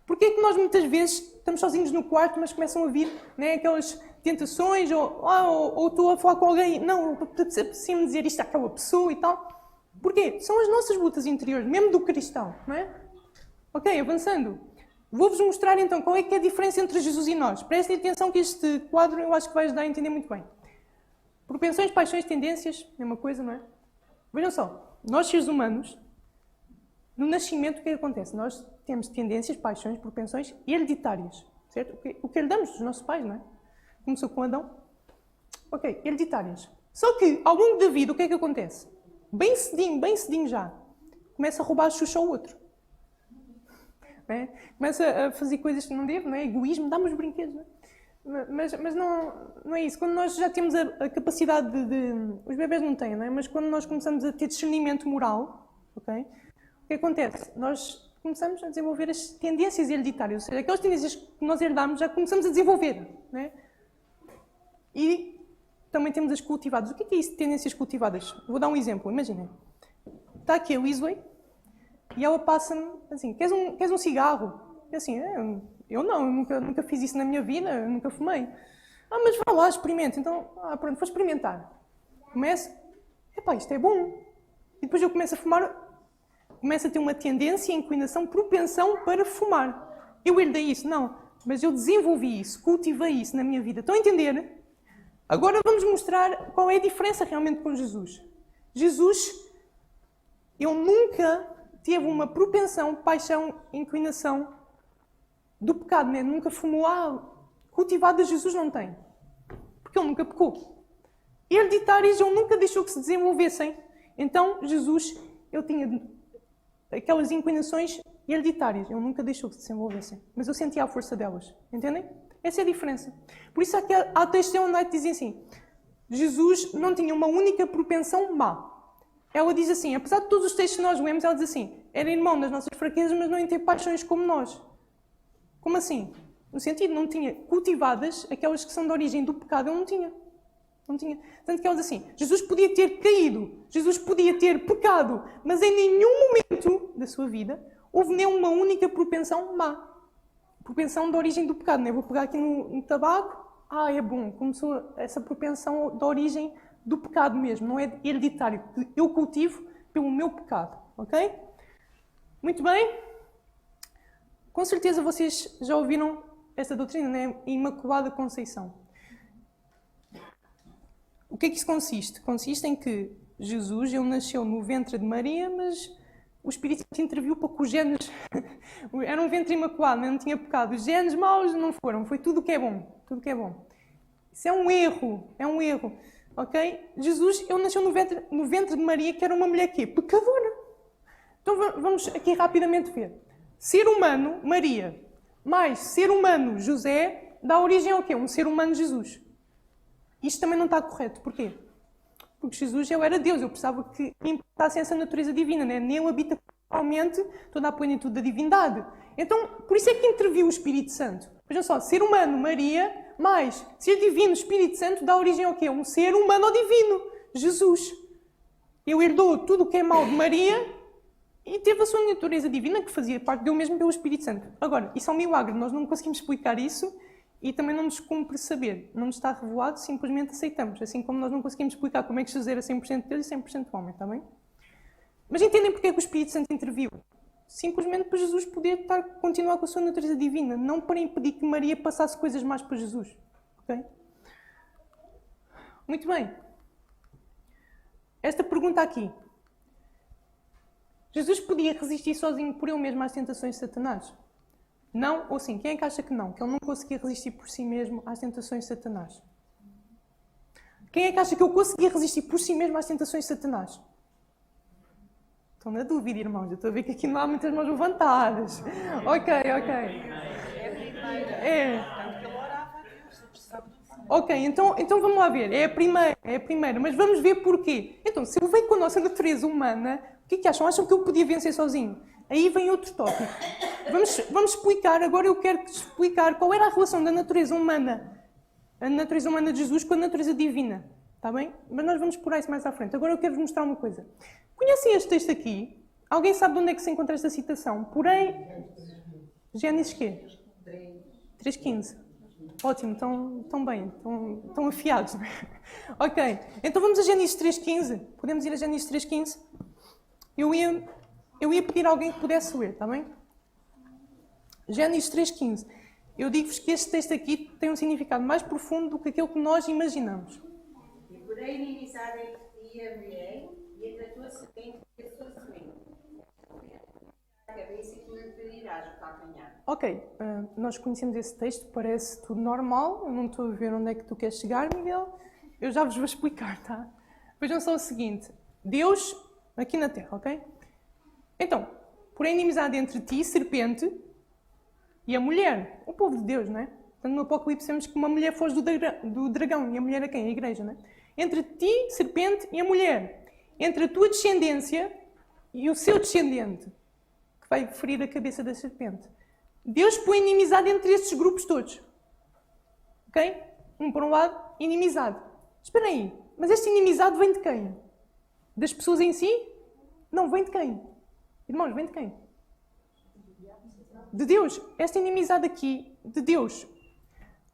Porquê é que nós muitas vezes estamos sozinhos no quarto, mas começam a vir, né, aquelas tentações, ou estou a falar com alguém, não, preciso dizer isto àquela pessoa e tal. Porquê? São as nossas lutas interiores, mesmo do cristão, não é? Ok, avançando. Vou-vos mostrar então qual é que é a diferença entre Jesus e nós. Prestem atenção que este quadro eu acho que vai ajudar a entender muito bem. Propensões, paixões, tendências, mesma coisa, não é? Vejam só, nós seres humanos, no nascimento o que é que acontece? Nós temos tendências, paixões, propensões hereditárias, certo? O que herdamos dos nossos pais, não é? Começou com Adão. Ok, hereditárias. Só que, ao longo da vida, o que é que acontece? Bem cedinho já, começa a roubar a xuxa ao outro. É? Começa a fazer coisas que não deve, não é? Egoísmo, dá-me os brinquedos, não é? Mas não é isso. Quando nós já temos a capacidade os bebés não têm, não é? Mas quando nós começamos a ter discernimento moral, ok? O que acontece? Nós começamos a desenvolver as tendências hereditárias, ou seja, aquelas tendências que nós herdamos já começamos a desenvolver, não é? E também temos as cultivadas. O que é isso de tendências cultivadas? Vou dar um exemplo, imaginem. Está aqui a Weasley e ela passa-me assim, queres um cigarro? E assim, eu nunca fiz isso na minha vida, eu nunca fumei. Mas vá lá, experimenta. Então, pronto, vou experimentar. Começo, isto é bom. E depois eu começo a fumar, começo a ter uma tendência, inclinação, propensão para fumar. Eu herdei isso? Não. Mas eu desenvolvi isso, cultivei isso na minha vida. Estão a entender? Agora vamos mostrar qual é a diferença realmente com Jesus. Jesus, ele nunca teve uma propensão, paixão, inclinação do pecado, né? Nunca fumou. Cultivado Jesus não tem. Porque ele nunca pecou. Hereditários, ele nunca deixou que se desenvolvessem. Então, Jesus, ele tinha aquelas inclinações hereditárias. Ele nunca deixou que se desenvolvessem. Mas eu sentia a força delas. Entendem? Essa é a diferença. Por isso há textos onde dizem assim, Jesus não tinha uma única propensão má. Ela diz assim, apesar de todos os textos que nós lemos, ela diz assim, era irmão das nossas fraquezas, mas não em ter paixões como nós. Como assim? No sentido, não tinha cultivadas aquelas que são de origem do pecado, ele não tinha. Não tinha. Tanto que ela diz assim, Jesus podia ter caído, Jesus podia ter pecado, mas em nenhum momento da sua vida houve nem uma única propensão má. Propensão de origem do pecado, né? Vou pegar aqui no tabaco, é bom, começou essa propensão de origem do pecado mesmo, não é hereditário, que eu cultivo pelo meu pecado, ok? Muito bem. Com certeza vocês já ouviram esta doutrina, né? Imaculada Conceição. O que é que isso consiste? Consiste em que Jesus, ele nasceu no ventre de Maria, mas o Espírito Santo interviu para que os genes... Era um ventre imaculado, não tinha pecado. Os genes maus não foram, foi tudo o que é bom. Tudo o que é bom. Isso é um erro. Ok? Jesus, ele nasceu no ventre de Maria, que era uma mulher quê? Pecadora. Então vamos aqui rapidamente ver. Ser humano, Maria, mais ser humano, José, dá origem ao quê? Um ser humano, Jesus. Isto também não está correto. Porquê? Porque Jesus, ele era Deus. Eu precisava que importasse essa natureza divina, né? Nele habita totalmente toda a plenitude da divindade. Então, por isso é que interviu o Espírito Santo. Vejam só, ser humano, Maria, mais ser divino, Espírito Santo, dá origem ao quê? Um ser humano ou divino, Jesus. Ele herdou tudo o que é mau de Maria e teve a sua natureza divina, que fazia parte dele mesmo pelo Espírito Santo. Agora, isso é um milagre. Nós não conseguimos explicar isso e também não nos cumpre saber. Não nos está revelado, simplesmente aceitamos. Assim como nós não conseguimos explicar como é que Jesus era 100% Deus e 100% homem, está bem? Mas entendem porque é que o Espírito Santo interviu? Simplesmente para Jesus poder continuar com a sua natureza divina, não para impedir que Maria passasse coisas más para Jesus. Ok? Muito bem. Esta pergunta aqui. Jesus podia resistir sozinho por ele mesmo às tentações de Satanás? Não ou sim? Quem é que acha que não? Que ele não conseguia resistir por si mesmo às tentações de Satanás? Quem é que acha que eu conseguia resistir por si mesmo às tentações de Satanás? Estão na dúvida, irmãos. Eu estou a ver que aqui não há muitas mãos levantadas. Ok. Ok, então vamos lá ver. É a primeira. Mas vamos ver porquê. Então, se eu venho com a nossa natureza humana, o que é que acham? Acham que eu podia vencer sozinho? Aí vem outro tópico. Vamos explicar, agora eu quero explicar qual era a relação da natureza humana, a natureza humana de Jesus com a natureza divina. Está bem? Mas nós vamos explorar isso mais à frente. Agora eu quero-vos mostrar uma coisa. Conhecem este texto aqui? Alguém sabe de onde é que se encontra esta citação? Porém, Gênesis quê? 3:15. Ótimo, estão bem, estão afiados. Ok, então vamos a Gênesis 3:15. Podemos ir a Gênesis 3:15? Eu ia pedir a alguém que pudesse ler, está bem? Gênesis 3:15. Eu digo-vos que este texto aqui tem um significado mais profundo do que aquele que nós imaginamos. E porém inimizade entre ti e a mulher, e entre a tua semente e a sua semente. A cabeça e tu lhe ferirás o calcanhar. Ok, nós conhecemos esse texto, parece tudo normal. Eu não estou a ver onde é que tu queres chegar, Miguel. Eu já vos vou explicar, tá? Vejam só o seguinte. Deus, aqui na Terra, ok? Então, porém inimizade entre ti, serpente, e a mulher, o povo de Deus, não é? Portanto, no Apocalipse vemos que uma mulher foge do dragão. E a mulher é quem? A igreja, não é? Entre ti, serpente, e a mulher. Entre a tua descendência e o seu descendente, que vai ferir a cabeça da serpente. Deus põe inimizade entre estes grupos todos. Ok? Um por um lado, inimizade. Espera aí, mas esta inimizade vem de quem? Das pessoas em si? Não, vem de quem? Irmãos, vem de quem? De Deus. Esta inimizade aqui, de Deus.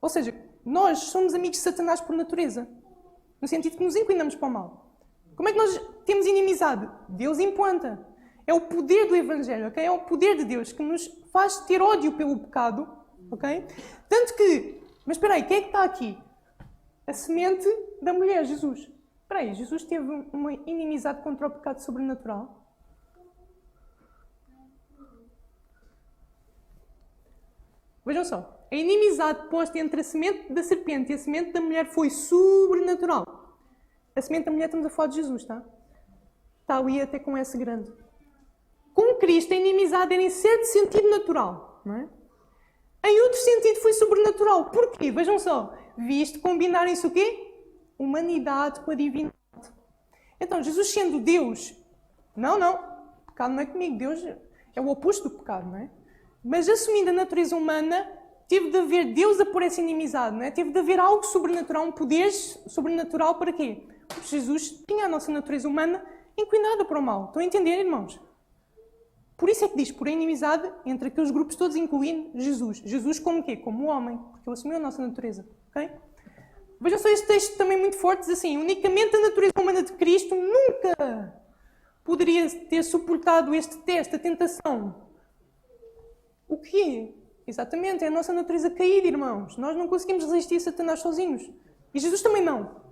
Ou seja, nós somos amigos de Satanás por natureza. No sentido que nos inclinamos para o mal. Como é que nós temos inimizade? Deus implanta. É o poder do Evangelho, ok? É o poder de Deus que nos faz ter ódio pelo pecado, ok? Tanto que... Mas espera aí, quem é que está aqui? A semente da mulher, Jesus. Espera aí, Jesus teve uma inimizade contra o pecado sobrenatural? Vejam só. A inimizade posta entre a semente da serpente e a semente da mulher foi sobrenatural. A semente da mulher, estamos a falar de Jesus, tá? Está ali até com S grande. Com Cristo, a inimizade era em certo sentido natural, não é? Em outro sentido foi sobrenatural. Porquê? Vejam só. Visto combinarem-se o quê? Humanidade com a divindade. Então, Jesus sendo Deus... Não. Pecado não é comigo. Deus é o oposto do pecado, não é? Mas assumindo a natureza humana, teve de haver Deus a pôr essa inimizade, não é? Teve de haver algo sobrenatural, um poder sobrenatural para quê? Porque Jesus tinha a nossa natureza humana inclinada para o mal. Estão a entender, irmãos? Por isso é que diz, por inimizade entre aqueles grupos todos, incluindo Jesus. Jesus como quê? Como homem, porque ele assumiu a nossa natureza. Ok? Vejam só este texto também muito forte, diz assim, unicamente a natureza humana de Cristo nunca poderia ter suportado este teste, a tentação. O quê? Exatamente, é a nossa natureza caída, irmãos. Nós não conseguimos resistir a Satanás sozinhos. E Jesus também não.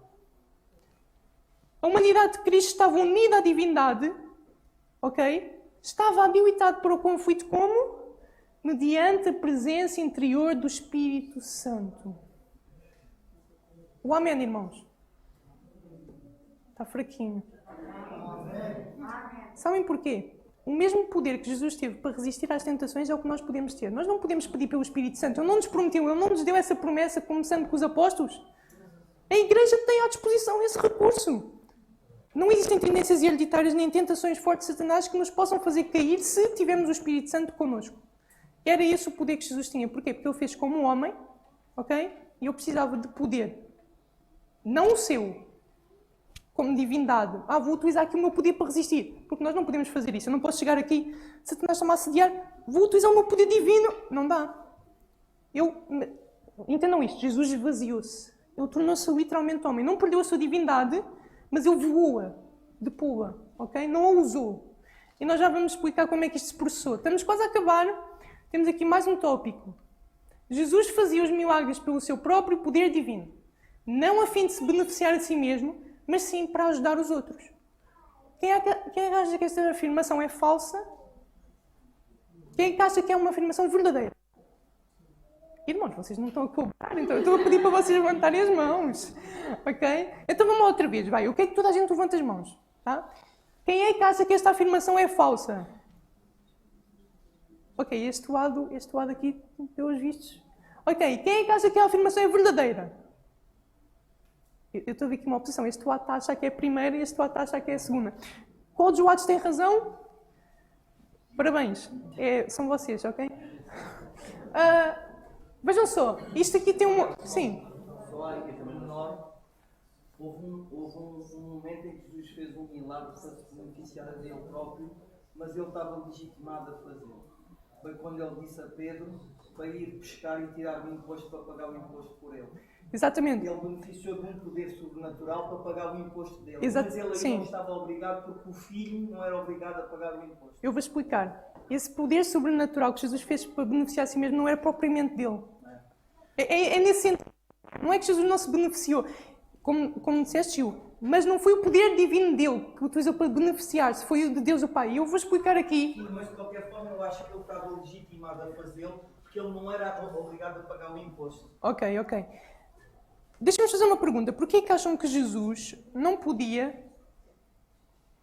A humanidade de Cristo estava unida à divindade, ok? Estava habilitado para o conflito como? Mediante a presença interior do Espírito Santo. O amém, irmãos? Está fraquinho. Sabem porquê? O mesmo poder que Jesus teve para resistir às tentações é o que nós podemos ter. Nós não podemos pedir pelo Espírito Santo. Ele não nos prometeu, Ele não nos deu essa promessa, começando com os apóstolos. A Igreja tem à disposição esse recurso. Não existem tendências hereditárias nem tentações fortes de Satanás que nos possam fazer cair se tivermos o Espírito Santo connosco. Era esse o poder que Jesus tinha. Porquê? Porque Ele fez como um homem, ok? E eu precisava de poder. Não o seu, como divindade. Vou utilizar aqui o meu poder para resistir. Porque nós não podemos fazer isso. Eu não posso chegar aqui, Satanás está-me a assediar, vou utilizar o meu poder divino. Não dá. Entendam isto, Jesus esvaziou-se. Ele tornou-se literalmente homem. Não perdeu a sua divindade, mas ele voou-a de pula, ok? Não a usou. E nós já vamos explicar como é que isto se processou. Estamos quase a acabar. Temos aqui mais um tópico. Jesus fazia os milagres pelo seu próprio poder divino. Não a fim de se beneficiar a si mesmo, mas sim para ajudar os outros. Quem é que acha que esta afirmação é falsa? Quem é que acha que é uma afirmação verdadeira? Irmãos, vocês não estão a cobrar, então eu estou a pedir para vocês levantarem as mãos. Ok? Então vamos lá outra vez, vai. O que é que toda a gente levanta as mãos? Tá? Quem é que acha que esta afirmação é falsa? Ok, este lado aqui, pelos vistos. Ok, quem é que acha que a afirmação é verdadeira? Eu estou a ver aqui uma oposição. Este lado está a achar que é a primeira e este lado está a achar que é a segunda. Qual dos lados tem razão? Parabéns. São vocês, ok? Vejam só. Isto aqui tem uma... Sim. Só há menor. Houve um momento em que Jesus fez um milagre para se beneficiar a dele próprio, mas ele estava legitimado a fazê-lo. Foi quando ele disse a Pedro para ir pescar e tirar o imposto para pagar o imposto por ele. Exatamente. Ele beneficiou de um poder sobrenatural para pagar o imposto dele. Mas ele Sim. não estava obrigado porque o filho não era obrigado a pagar o imposto. Eu vou explicar. Esse poder sobrenatural que Jesus fez para beneficiar a si mesmo não era propriamente dele. É nesse sentido. Não é que Jesus não se beneficiou, como disseste, mas não foi o poder divino dele que utilizou para beneficiar-se, foi o de Deus o Pai. E eu vou explicar aqui. Sim, mas de qualquer forma eu acho que ele estava legitimado a fazê-lo porque ele não era obrigado a pagar o imposto. Ok. Deixa-me fazer uma pergunta. Porquê que acham que Jesus não podia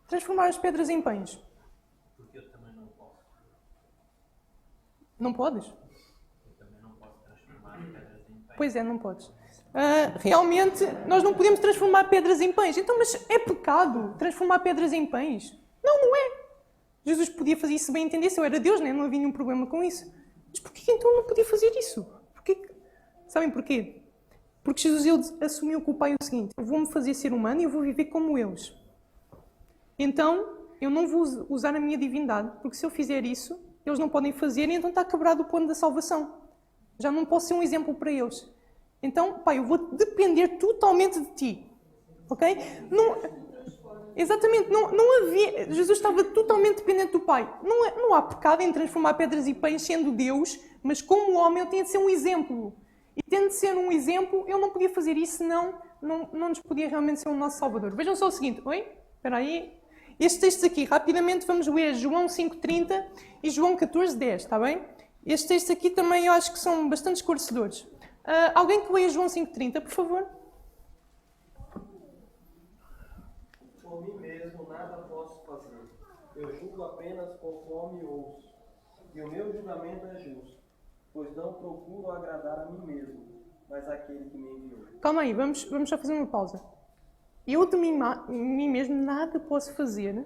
transformar as pedras em pães? Porque eu também não posso. Não podes? Eu também não posso transformar pedras em pães. Pois é, não podes. Realmente, nós não podemos transformar pedras em pães. Então, mas é pecado transformar pedras em pães? Não é. Jesus podia fazer isso, se bem entendesse. Eu era Deus, né? Não havia nenhum problema com isso. Mas porquê que então não podia fazer isso? Sabem porquê? Porque Jesus ele assumiu com o Pai o seguinte: eu vou-me fazer ser humano e eu vou viver como eles. Então, eu não vou usar a minha divindade, porque se eu fizer isso, eles não podem fazer e então está quebrado o plano da salvação. Já não posso ser um exemplo para eles. Então, Pai, eu vou depender totalmente de Ti. Ok? Exatamente, não havia... Jesus estava totalmente dependente do Pai. Não há pecado em transformar pedras em pães sendo Deus, mas como homem ele tinha de ser um exemplo. E tendo de ser um exemplo, ele não podia fazer isso, senão não nos podia realmente ser o nosso Salvador. Vejam só o seguinte. Oi? Espera aí. Estes textos aqui, rapidamente vamos ler João 5,30 e João 14,10, está bem? Estes textos aqui também eu acho que são bastante esclarecedores. Alguém que leia João 5,30, por favor? Por mim mesmo nada posso fazer. Eu julgo apenas conforme ouço. E o meu julgamento é justo, pois não procuro agradar a mim mesmo, mas àquele que me enviou. Calma aí, vamos só fazer uma pausa. Eu de mim mesmo nada posso fazer.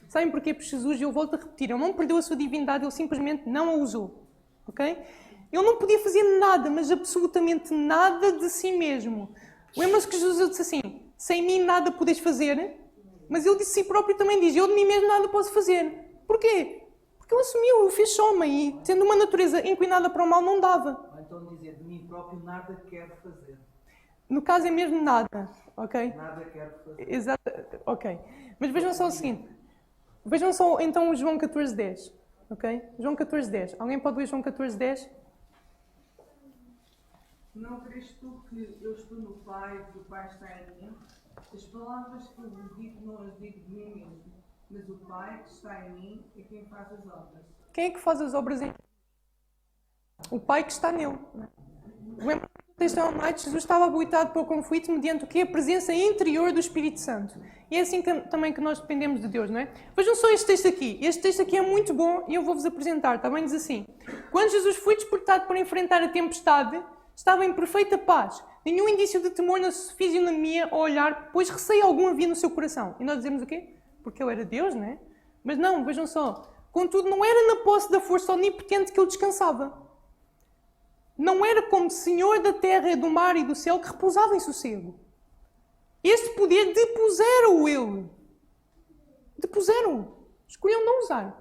Sabem porquê? Porque Jesus, eu volto a repetir, ele não perdeu a sua divindade, ele simplesmente não a usou. Ok? Ele não podia fazer nada, mas absolutamente nada de si mesmo. Lembra-se que Jesus disse assim: sem mim nada podes fazer, mas ele de si próprio também diz: eu de mim mesmo nada posso fazer. Porquê? Porque ele assumiu, ele fez homem e tendo uma natureza inclinada para o mal não dava. Ou então dizer, de mim próprio nada quero fazer. No caso é mesmo nada, ok? Nada quero fazer. Exato, ok. Mas vejam só o seguinte. Vejam só então o João 14,10, ok? João 14,10. Alguém pode ler João 14,10? Não crês tu que eu estou no Pai e que o Pai está em mim? As palavras que eu vos digo não as digo de mim mesmo, mas o Pai que está em mim é quem faz as obras. Quem é que faz as obras em... O Pai que está nele. Lembra que no texto Almighty, Jesus estava habilitado para o conflito mediante o quê? A presença interior do Espírito Santo. E é assim também que nós dependemos de Deus, não é? Vejam só este texto aqui. Este texto aqui é muito bom e eu vou-vos apresentar. Está bem? Diz assim: quando Jesus foi despertado para enfrentar a tempestade, estava em perfeita paz. Nenhum indício de temor na sua fisionomia ao olhar, pois receio algum havia no seu coração. E nós dizemos o quê? Porque ele era Deus, não é? Mas não, vejam só. Contudo, não era na posse da força onipotente que ele descansava. Não era como Senhor da terra, do mar e do céu que repousava em sossego. Este poder depuseram-o ele. Depuseram-o. Escolheu não usar.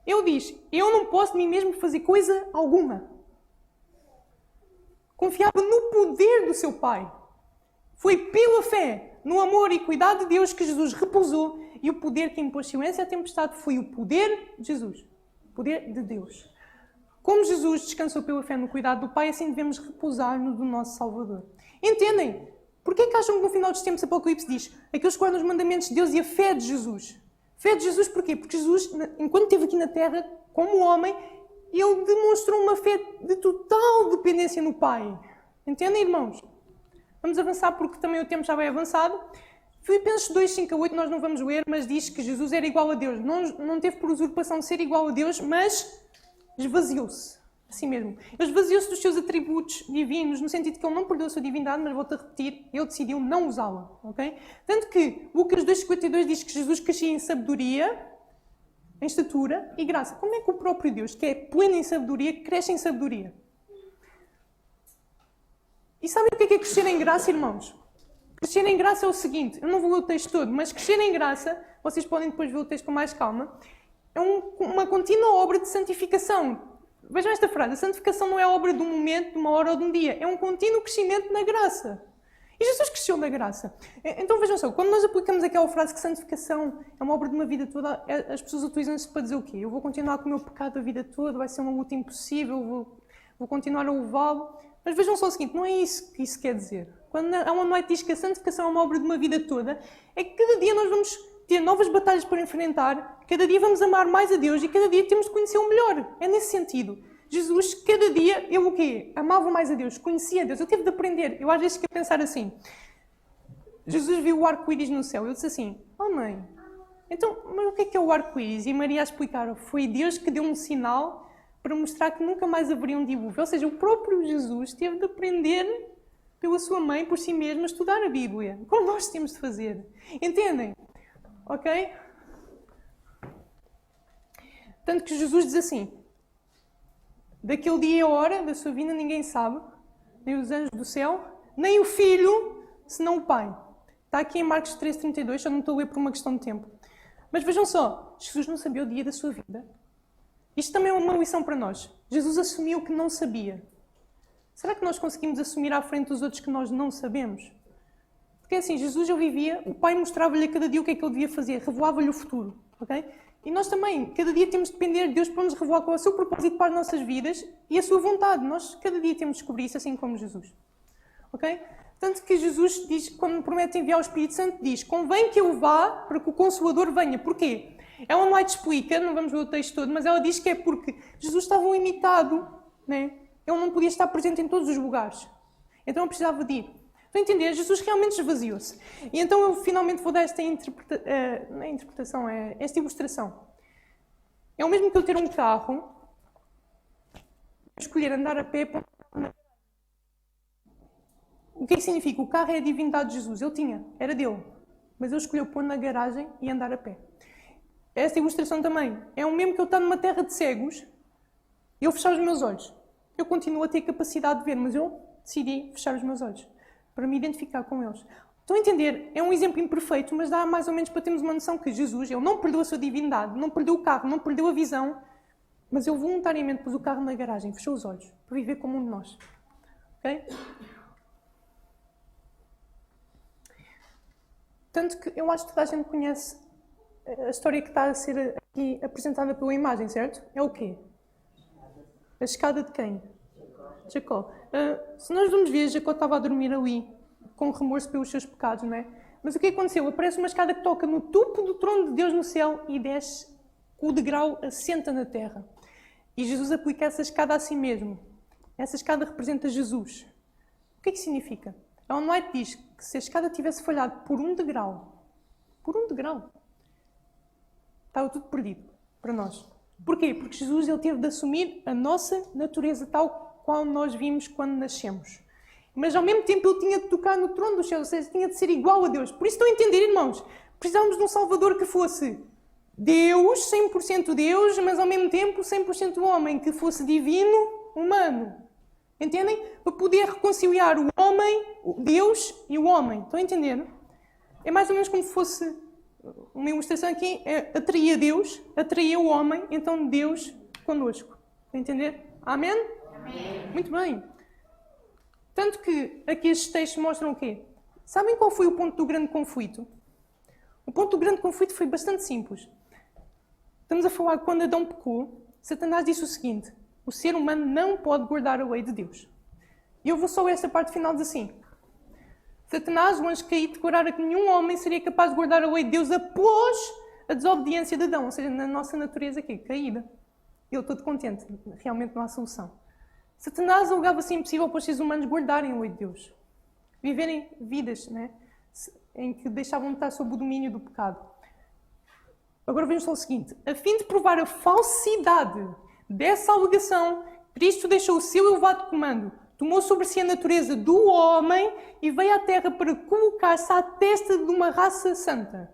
Ele diz: eu não posso de mim mesmo fazer coisa alguma. Confiava no poder do seu Pai. Foi pela fé, no amor e cuidado de Deus que Jesus repousou, e o poder que impôs silêncio à tempestade foi o poder de Jesus. O poder de Deus. Como Jesus descansou pela fé no cuidado do Pai, assim devemos repousar no do nosso Salvador. Entendem? Porquê que acham que no final dos tempos Apocalipse diz aqueles que guardam os mandamentos de Deus e a fé de Jesus? Fé de Jesus porquê? Porque Jesus, enquanto esteve aqui na Terra, como homem, ele demonstrou uma fé de total dependência no Pai. Entendem, irmãos? Vamos avançar porque também o tempo já vai avançado. Filipenses 2, 5 a 8 nós não vamos ler, mas diz que Jesus era igual a Deus. Não teve por usurpação de ser igual a Deus, mas esvaziou-se. Assim mesmo. Ele esvaziou-se dos seus atributos divinos, no sentido que ele não perdeu a sua divindade, mas volto a repetir, ele decidiu não usá-la. Okay? Tanto que Lucas 2,52 diz que Jesus crescia em sabedoria, em estatura e graça. Como é que o próprio Deus, que é pleno em sabedoria, cresce em sabedoria? E sabem o que é crescer em graça, irmãos? Crescer em graça é o seguinte, eu não vou ler o texto todo, mas crescer em graça, vocês podem depois ver o texto com mais calma, é uma contínua obra de santificação. Vejam esta frase, a santificação não é obra de um momento, de uma hora ou de um dia, é um contínuo crescimento na graça. E Jesus cresceu na graça. Então vejam só, quando nós aplicamos aquela frase que santificação é uma obra de uma vida toda, as pessoas utilizam-se para dizer o quê? Eu vou continuar com o meu pecado a vida toda, vai ser uma luta impossível, vou continuar a levá-lo. Mas vejam só o seguinte, não é isso que isso quer dizer. Quando a Ellen White diz que a santificação é uma obra de uma vida toda, é que cada dia nós vamos ter novas batalhas para enfrentar, cada dia vamos amar mais a Deus e cada dia temos de conhecer-o melhor. É nesse sentido. Jesus, cada dia, ele o quê? Amava mais a Deus, conhecia a Deus. Eu tive de aprender. Eu às vezes quero pensar assim. Jesus viu o arco-íris no céu. Ele disse assim, oh mãe, então, mas o que é o arco-íris? E Maria a explicar, foi Deus que deu um sinal para mostrar que nunca mais haveria um dilúvio. Ou seja, o próprio Jesus teve de aprender pela sua mãe, por si mesma, a estudar a Bíblia. Como nós temos de fazer. Entendem? Ok? Tanto que Jesus diz assim, daquele dia e a hora da sua vinda ninguém sabe, nem os anjos do céu, nem o Filho, senão o Pai. Está aqui em Marcos 13:32, só não estou a ler por uma questão de tempo. Mas vejam só, Jesus não sabia o dia da sua vida. Isto também é uma lição para nós. Jesus assumiu que não sabia. Será que nós conseguimos assumir à frente dos outros que nós não sabemos? Porque assim, Jesus já vivia, o Pai mostrava-lhe a cada dia o que é que ele devia fazer, revelava-lhe o futuro. Okay? E nós também, cada dia temos de depender de Deus para nos revelar qual é o seu propósito para as nossas vidas e a sua vontade. Nós, cada dia, temos de descobrir isso, assim como Jesus. Ok? Tanto que Jesus diz, quando promete enviar o Espírito Santo, diz, convém que eu vá para que o Consolador venha. Porquê? Ela White explica, não vamos ver o texto todo, mas ela diz que é porque Jesus estava limitado, né? Ele não podia estar presente em todos os lugares. Então ele precisava de ir. Estão a entender? Jesus realmente esvaziou-se. E então eu finalmente vou dar esta esta ilustração. É o mesmo que eu ter um carro, escolher andar a pé. O que é que significa? O carro é a divindade de Jesus. Ele tinha, era dele. Mas ele escolheu pôr na garagem e andar a pé. Esta ilustração também. É o mesmo que eu estar numa terra de cegos e eu fechar os meus olhos. Eu continuo a ter capacidade de ver, mas eu decidi fechar os meus olhos para me identificar com eles. Estão a entender? É um exemplo imperfeito, mas dá mais ou menos para termos uma noção que Jesus, ele não perdeu a sua divindade, não perdeu o carro, não perdeu a visão, mas ele voluntariamente pôs o carro na garagem, fechou os olhos, para viver como um de nós. Ok? Tanto que eu acho que toda a gente conhece a história que está a ser aqui apresentada pela imagem, certo? É o quê? A escada de quem? Jacó. Se nós vamos ver, Jacó estava a dormir ali, com remorso pelos seus pecados, não é? Mas o que aconteceu? Aparece uma escada que toca no topo do trono de Deus no céu e desce, o degrau assenta na terra. E Jesus aplica essa escada a si mesmo. Essa escada representa Jesus. O que é que significa? Ellen White diz que se a escada tivesse falhado por um degrau, estava tudo perdido para nós. Porquê? Porque Jesus ele teve de assumir a nossa natureza tal qual nós vimos quando nascemos. Mas ao mesmo tempo ele tinha de tocar no trono dos céus, ou seja, tinha de ser igual a Deus. Por isso estão a entender, irmãos? Precisávamos de um Salvador que fosse Deus, 100% Deus, mas ao mesmo tempo 100% homem, que fosse divino, humano. Entendem? Para poder reconciliar o homem, Deus e o homem. Estão a entender? É mais ou menos como se fosse uma ilustração aqui, atraía Deus, atraía o homem, então Deus connosco. Estão a entender? Amém? Amém. Muito bem. Tanto que aqui estes textos mostram o quê? Sabem qual foi o ponto do grande conflito? O ponto do grande conflito foi bastante simples. Estamos a falar que quando Adão pecou, Satanás disse o seguinte: o ser humano não pode guardar a lei de Deus. E eu vou só esta parte final diz assim: Satanás, o anjo caído, declarara que nenhum homem seria capaz de guardar a lei de Deus após a desobediência de Adão, ou seja, na nossa natureza aqui, caída. Eu estou contente, realmente não há solução. Satanás alegava-se impossível para os seres humanos guardarem a lei de Deus. Viverem vidas, né, em que deixavam de estar sob o domínio do pecado. Agora vemos só o seguinte. A fim de provar a falsidade dessa alegação, Cristo deixou o seu elevado comando, tomou sobre si a natureza do homem e veio à Terra para colocar-se à testa de uma raça santa.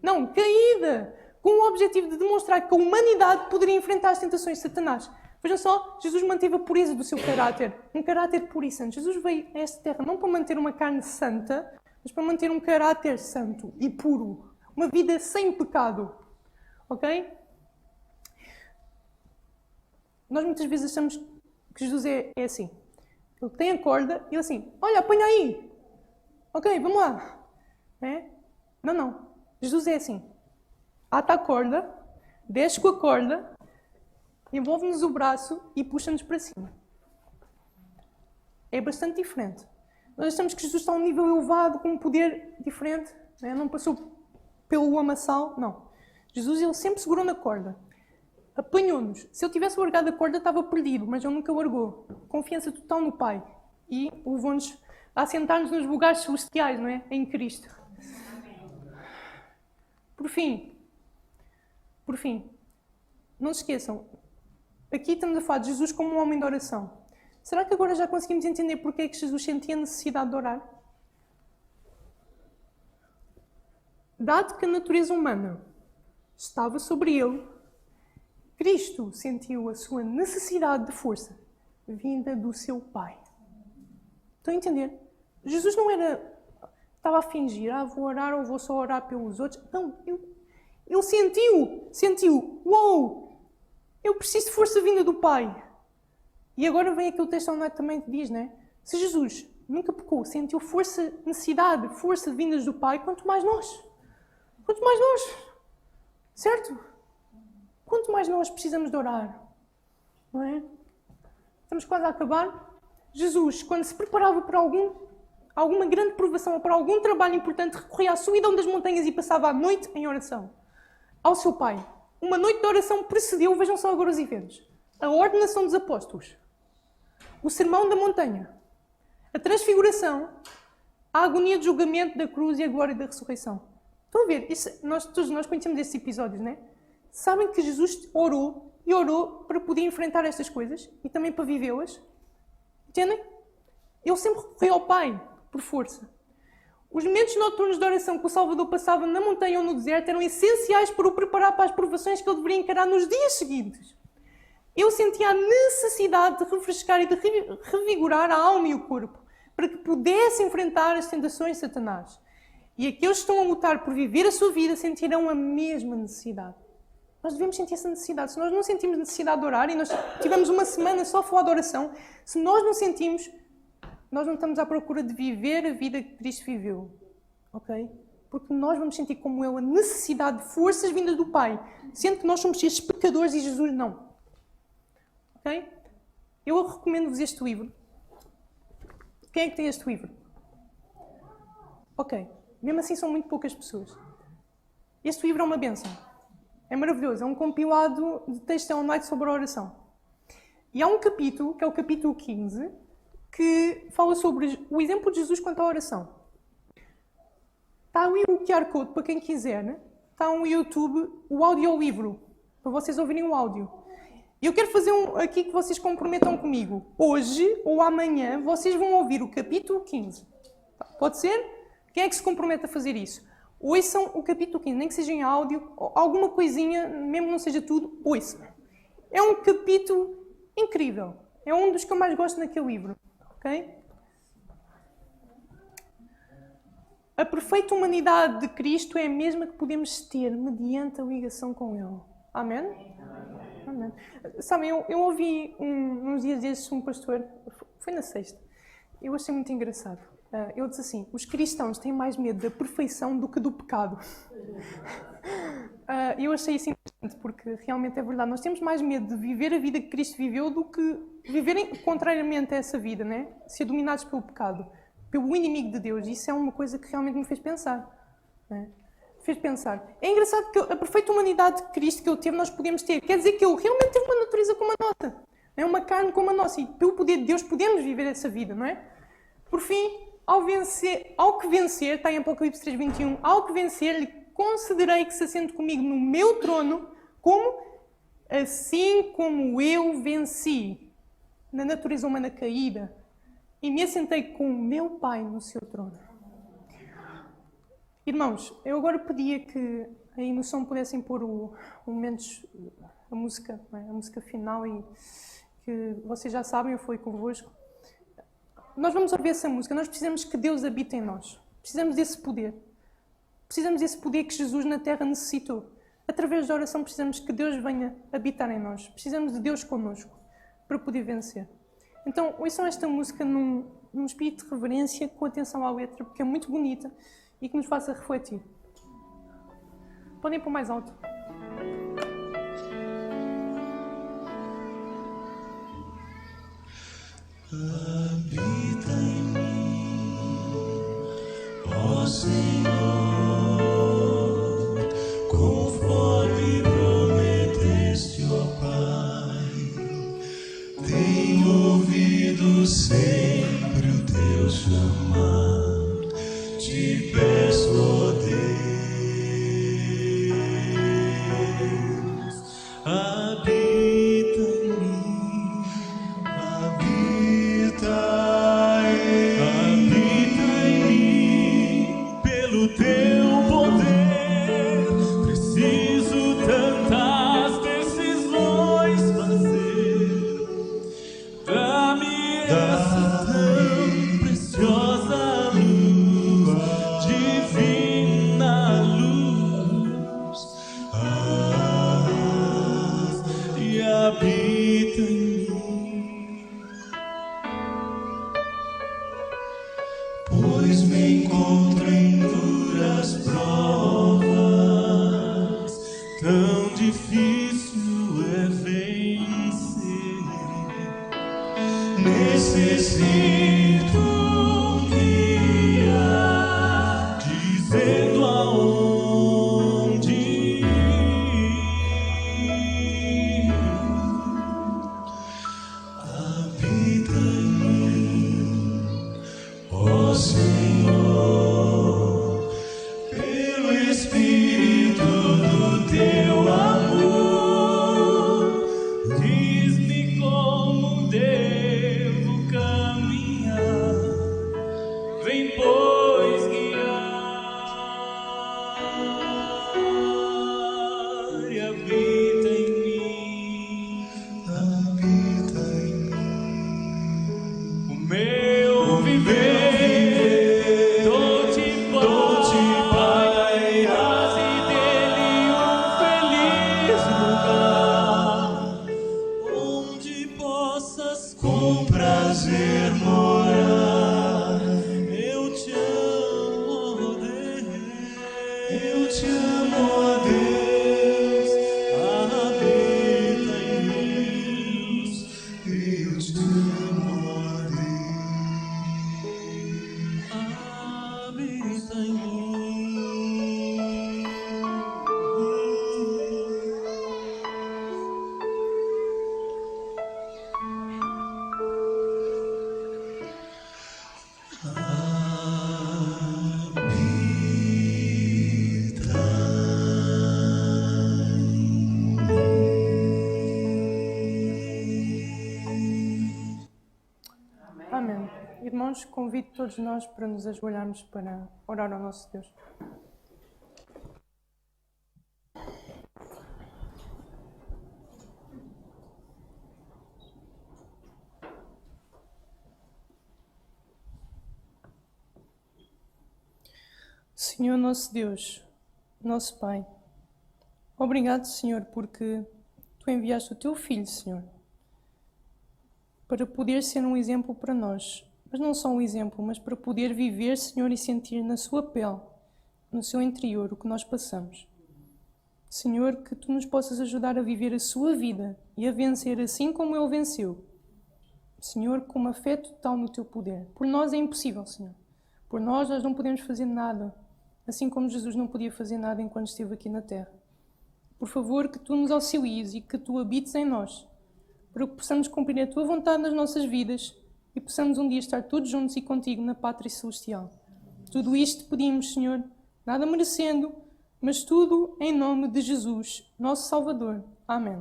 Não, caída! Com o objetivo de demonstrar que a humanidade poderia enfrentar as tentações de Satanás. Vejam só, Jesus manteve a pureza do seu caráter. Um caráter puro e santo. Jesus veio a esta terra não para manter uma carne santa, mas para manter um caráter santo e puro. Uma vida sem pecado. Ok? Nós muitas vezes achamos que Jesus é assim. Ele tem a corda e ele assim, olha, apanha aí. Ok, vamos lá. É? Não. Jesus é assim. Ata a corda, desce com a corda, envolve-nos o braço e puxa-nos para cima. É bastante diferente. Nós achamos que Jesus está a um nível elevado, com um poder diferente. Não passou pelo lamaçal, não. Jesus, ele sempre segurou na corda. Apanhou-nos. Se ele tivesse largado a corda, estava perdido, mas ele nunca largou. Confiança total no Pai. E levou-nos a sentar-nos nos lugares celestiais, não é? Em Cristo. Por fim, não se esqueçam, aqui estamos a falar de Jesus como um homem de oração. Será que agora já conseguimos entender porque é que Jesus sentia a necessidade de orar? Dado que a natureza humana estava sobre ele, Cristo sentiu a sua necessidade de força vinda do seu Pai. Estão a entender? Jesus não estava a fingir, vou orar ou vou só orar pelos outros. Não, ele sentiu, uou, eu preciso de força vinda do Pai. E agora vem aquele texto onde também diz, né? Se Jesus nunca pecou, sentiu necessidade, força vindas do Pai, quanto mais nós. Certo? Quanto mais nós precisamos de orar. Não é? Estamos quase a acabar. Jesus, quando se preparava para alguma grande provação ou para algum trabalho importante, recorria à subidão das montanhas e passava a noite em oração. Ao seu Pai. Uma noite de oração precedeu, vejam só agora os eventos, a ordenação dos apóstolos, o sermão da montanha, a transfiguração, a agonia de julgamento da cruz e a glória da ressurreição. Estão a ver? Todos nós conhecemos esses episódios, não é? Sabem que Jesus orou para poder enfrentar estas coisas e também para vivê-las? Entendem? Ele sempre recorreu ao Pai, por força. Os momentos noturnos de oração que o Salvador passava na montanha ou no deserto eram essenciais para o preparar para as provações que ele deveria encarar nos dias seguintes. Ele sentia a necessidade de refrescar e de revigorar a alma e o corpo, para que pudesse enfrentar as tentações de Satanás. E aqueles que estão a lutar por viver a sua vida sentirão a mesma necessidade. Nós devemos sentir essa necessidade. Se nós não sentimos necessidade de orar, e nós tivemos uma semana só a falar de oração, se nós não sentimos, nós não estamos à procura de viver a vida que Cristo viveu. Ok? Porque nós vamos sentir como Ele a necessidade de forças vindas do Pai, sendo que nós somos esses pecadores e Jesus não. Ok? Eu recomendo-vos este livro. Quem é que tem este livro? Ok. Mesmo assim são muito poucas pessoas. Este livro é uma bênção. É maravilhoso. É um compilado de textos online sobre a oração. E há um capítulo, que é o capítulo 15, que fala sobre o exemplo de Jesus quanto à oração. Está ali o QR Code para quem quiser. Né? Está no YouTube o audiolivro, para vocês ouvirem o áudio. E eu quero fazer aqui que vocês comprometam comigo. Hoje ou amanhã vocês vão ouvir o capítulo 15. Pode ser? Quem é que se compromete a fazer isso? Ouçam o capítulo 15, nem que seja em áudio, alguma coisinha, mesmo não seja tudo, ouçam. É um capítulo incrível. É um dos que eu mais gosto naquele livro. Okay? A perfeita humanidade de Cristo é a mesma que podemos ter mediante a ligação com Ele. Amém? Amém. Sabem, eu ouvi uns dias desses um pastor, foi na sexta, eu achei muito engraçado. Ele disse assim, os cristãos têm mais medo da perfeição do que do pecado. Eu achei isso interessante, porque realmente é verdade. Nós temos mais medo de viver a vida que Cristo viveu do que viverem contrariamente a essa vida, né? Ser dominados pelo pecado. pelo inimigo de Deus. Isso é uma coisa que realmente me fez pensar. Não é? Fez pensar. É engraçado que a perfeita humanidade de Cristo que ele teve, nós podemos ter. Quer dizer que ele realmente teve uma natureza como a nossa. É uma carne como a nossa. E pelo poder de Deus podemos viver essa vida, não é? Por fim, ao que vencer, está em Apocalipse 3:21, ao que vencer, lhe concederei que se assente comigo no meu trono, como? Assim como eu venci na natureza humana caída e me assentei com o meu Pai no seu trono. Irmãos, eu agora pedia que aí no som pudessem pôr a música, não é? A música final, e que vocês já sabem, eu fui convosco. Nós vamos ouvir essa música, nós precisamos que Deus habite em nós. Precisamos desse poder. Precisamos desse poder que Jesus na Terra necessitou. Através da oração precisamos que Deus venha habitar em nós. Precisamos de Deus connosco para poder vencer. Então, ouçam esta música num espírito de reverência, com atenção à letra, porque é muito bonita e que nos faça refletir. Podem pôr mais alto. Habita em mim, ó Senhor, conforme prometeste, ó Pai. Tenho ouvido sempre o teu chamar, te peço, ó Deus, habita em mim, habita em mim, pelo teu poder, preciso tantas decisões fazer. Dá-me essa tão preciosa luz, divina luz, e habita em mim. Pois me encontro em duras provas, tão difícil é vencer. Necessito guiar, dizendo aonde ir. Habita em mim, ó Senhor, pelo Espírito do teu amor, diz-me como devo caminhar, vem pois guiar, e habita em mim, habita em mim, o meu viver, dou-te paz, e dele um feliz lugar, onde possas com prazer morar. Eu te amo, ó Deus, eu te amo, ó Deus, habita em mim, eu te amo, ó Deus, habita em mim. Amém. Irmãos, convido todos nós para nos ajoelharmos para orar ao nosso Deus. Senhor nosso Deus, nosso Pai, obrigado, Senhor, porque Tu enviaste o Teu Filho, Senhor, para poder ser um exemplo para nós. Mas não só um exemplo, mas para poder viver, Senhor, e sentir na Sua pele, no seu interior, o que nós passamos. Senhor, que Tu nos possas ajudar a viver a Sua vida e a vencer assim como Ele venceu. Senhor, com uma fé total no Teu poder. Por nós é impossível, Senhor. Por nós não podemos fazer nada, assim como Jesus não podia fazer nada enquanto esteve aqui na terra. Por favor, que tu nos auxilies e que tu habites em nós, para que possamos cumprir a tua vontade nas nossas vidas e possamos um dia estar todos juntos e contigo na pátria celestial. Tudo isto pedimos, Senhor, nada merecendo, mas tudo em nome de Jesus, nosso Salvador. Amém.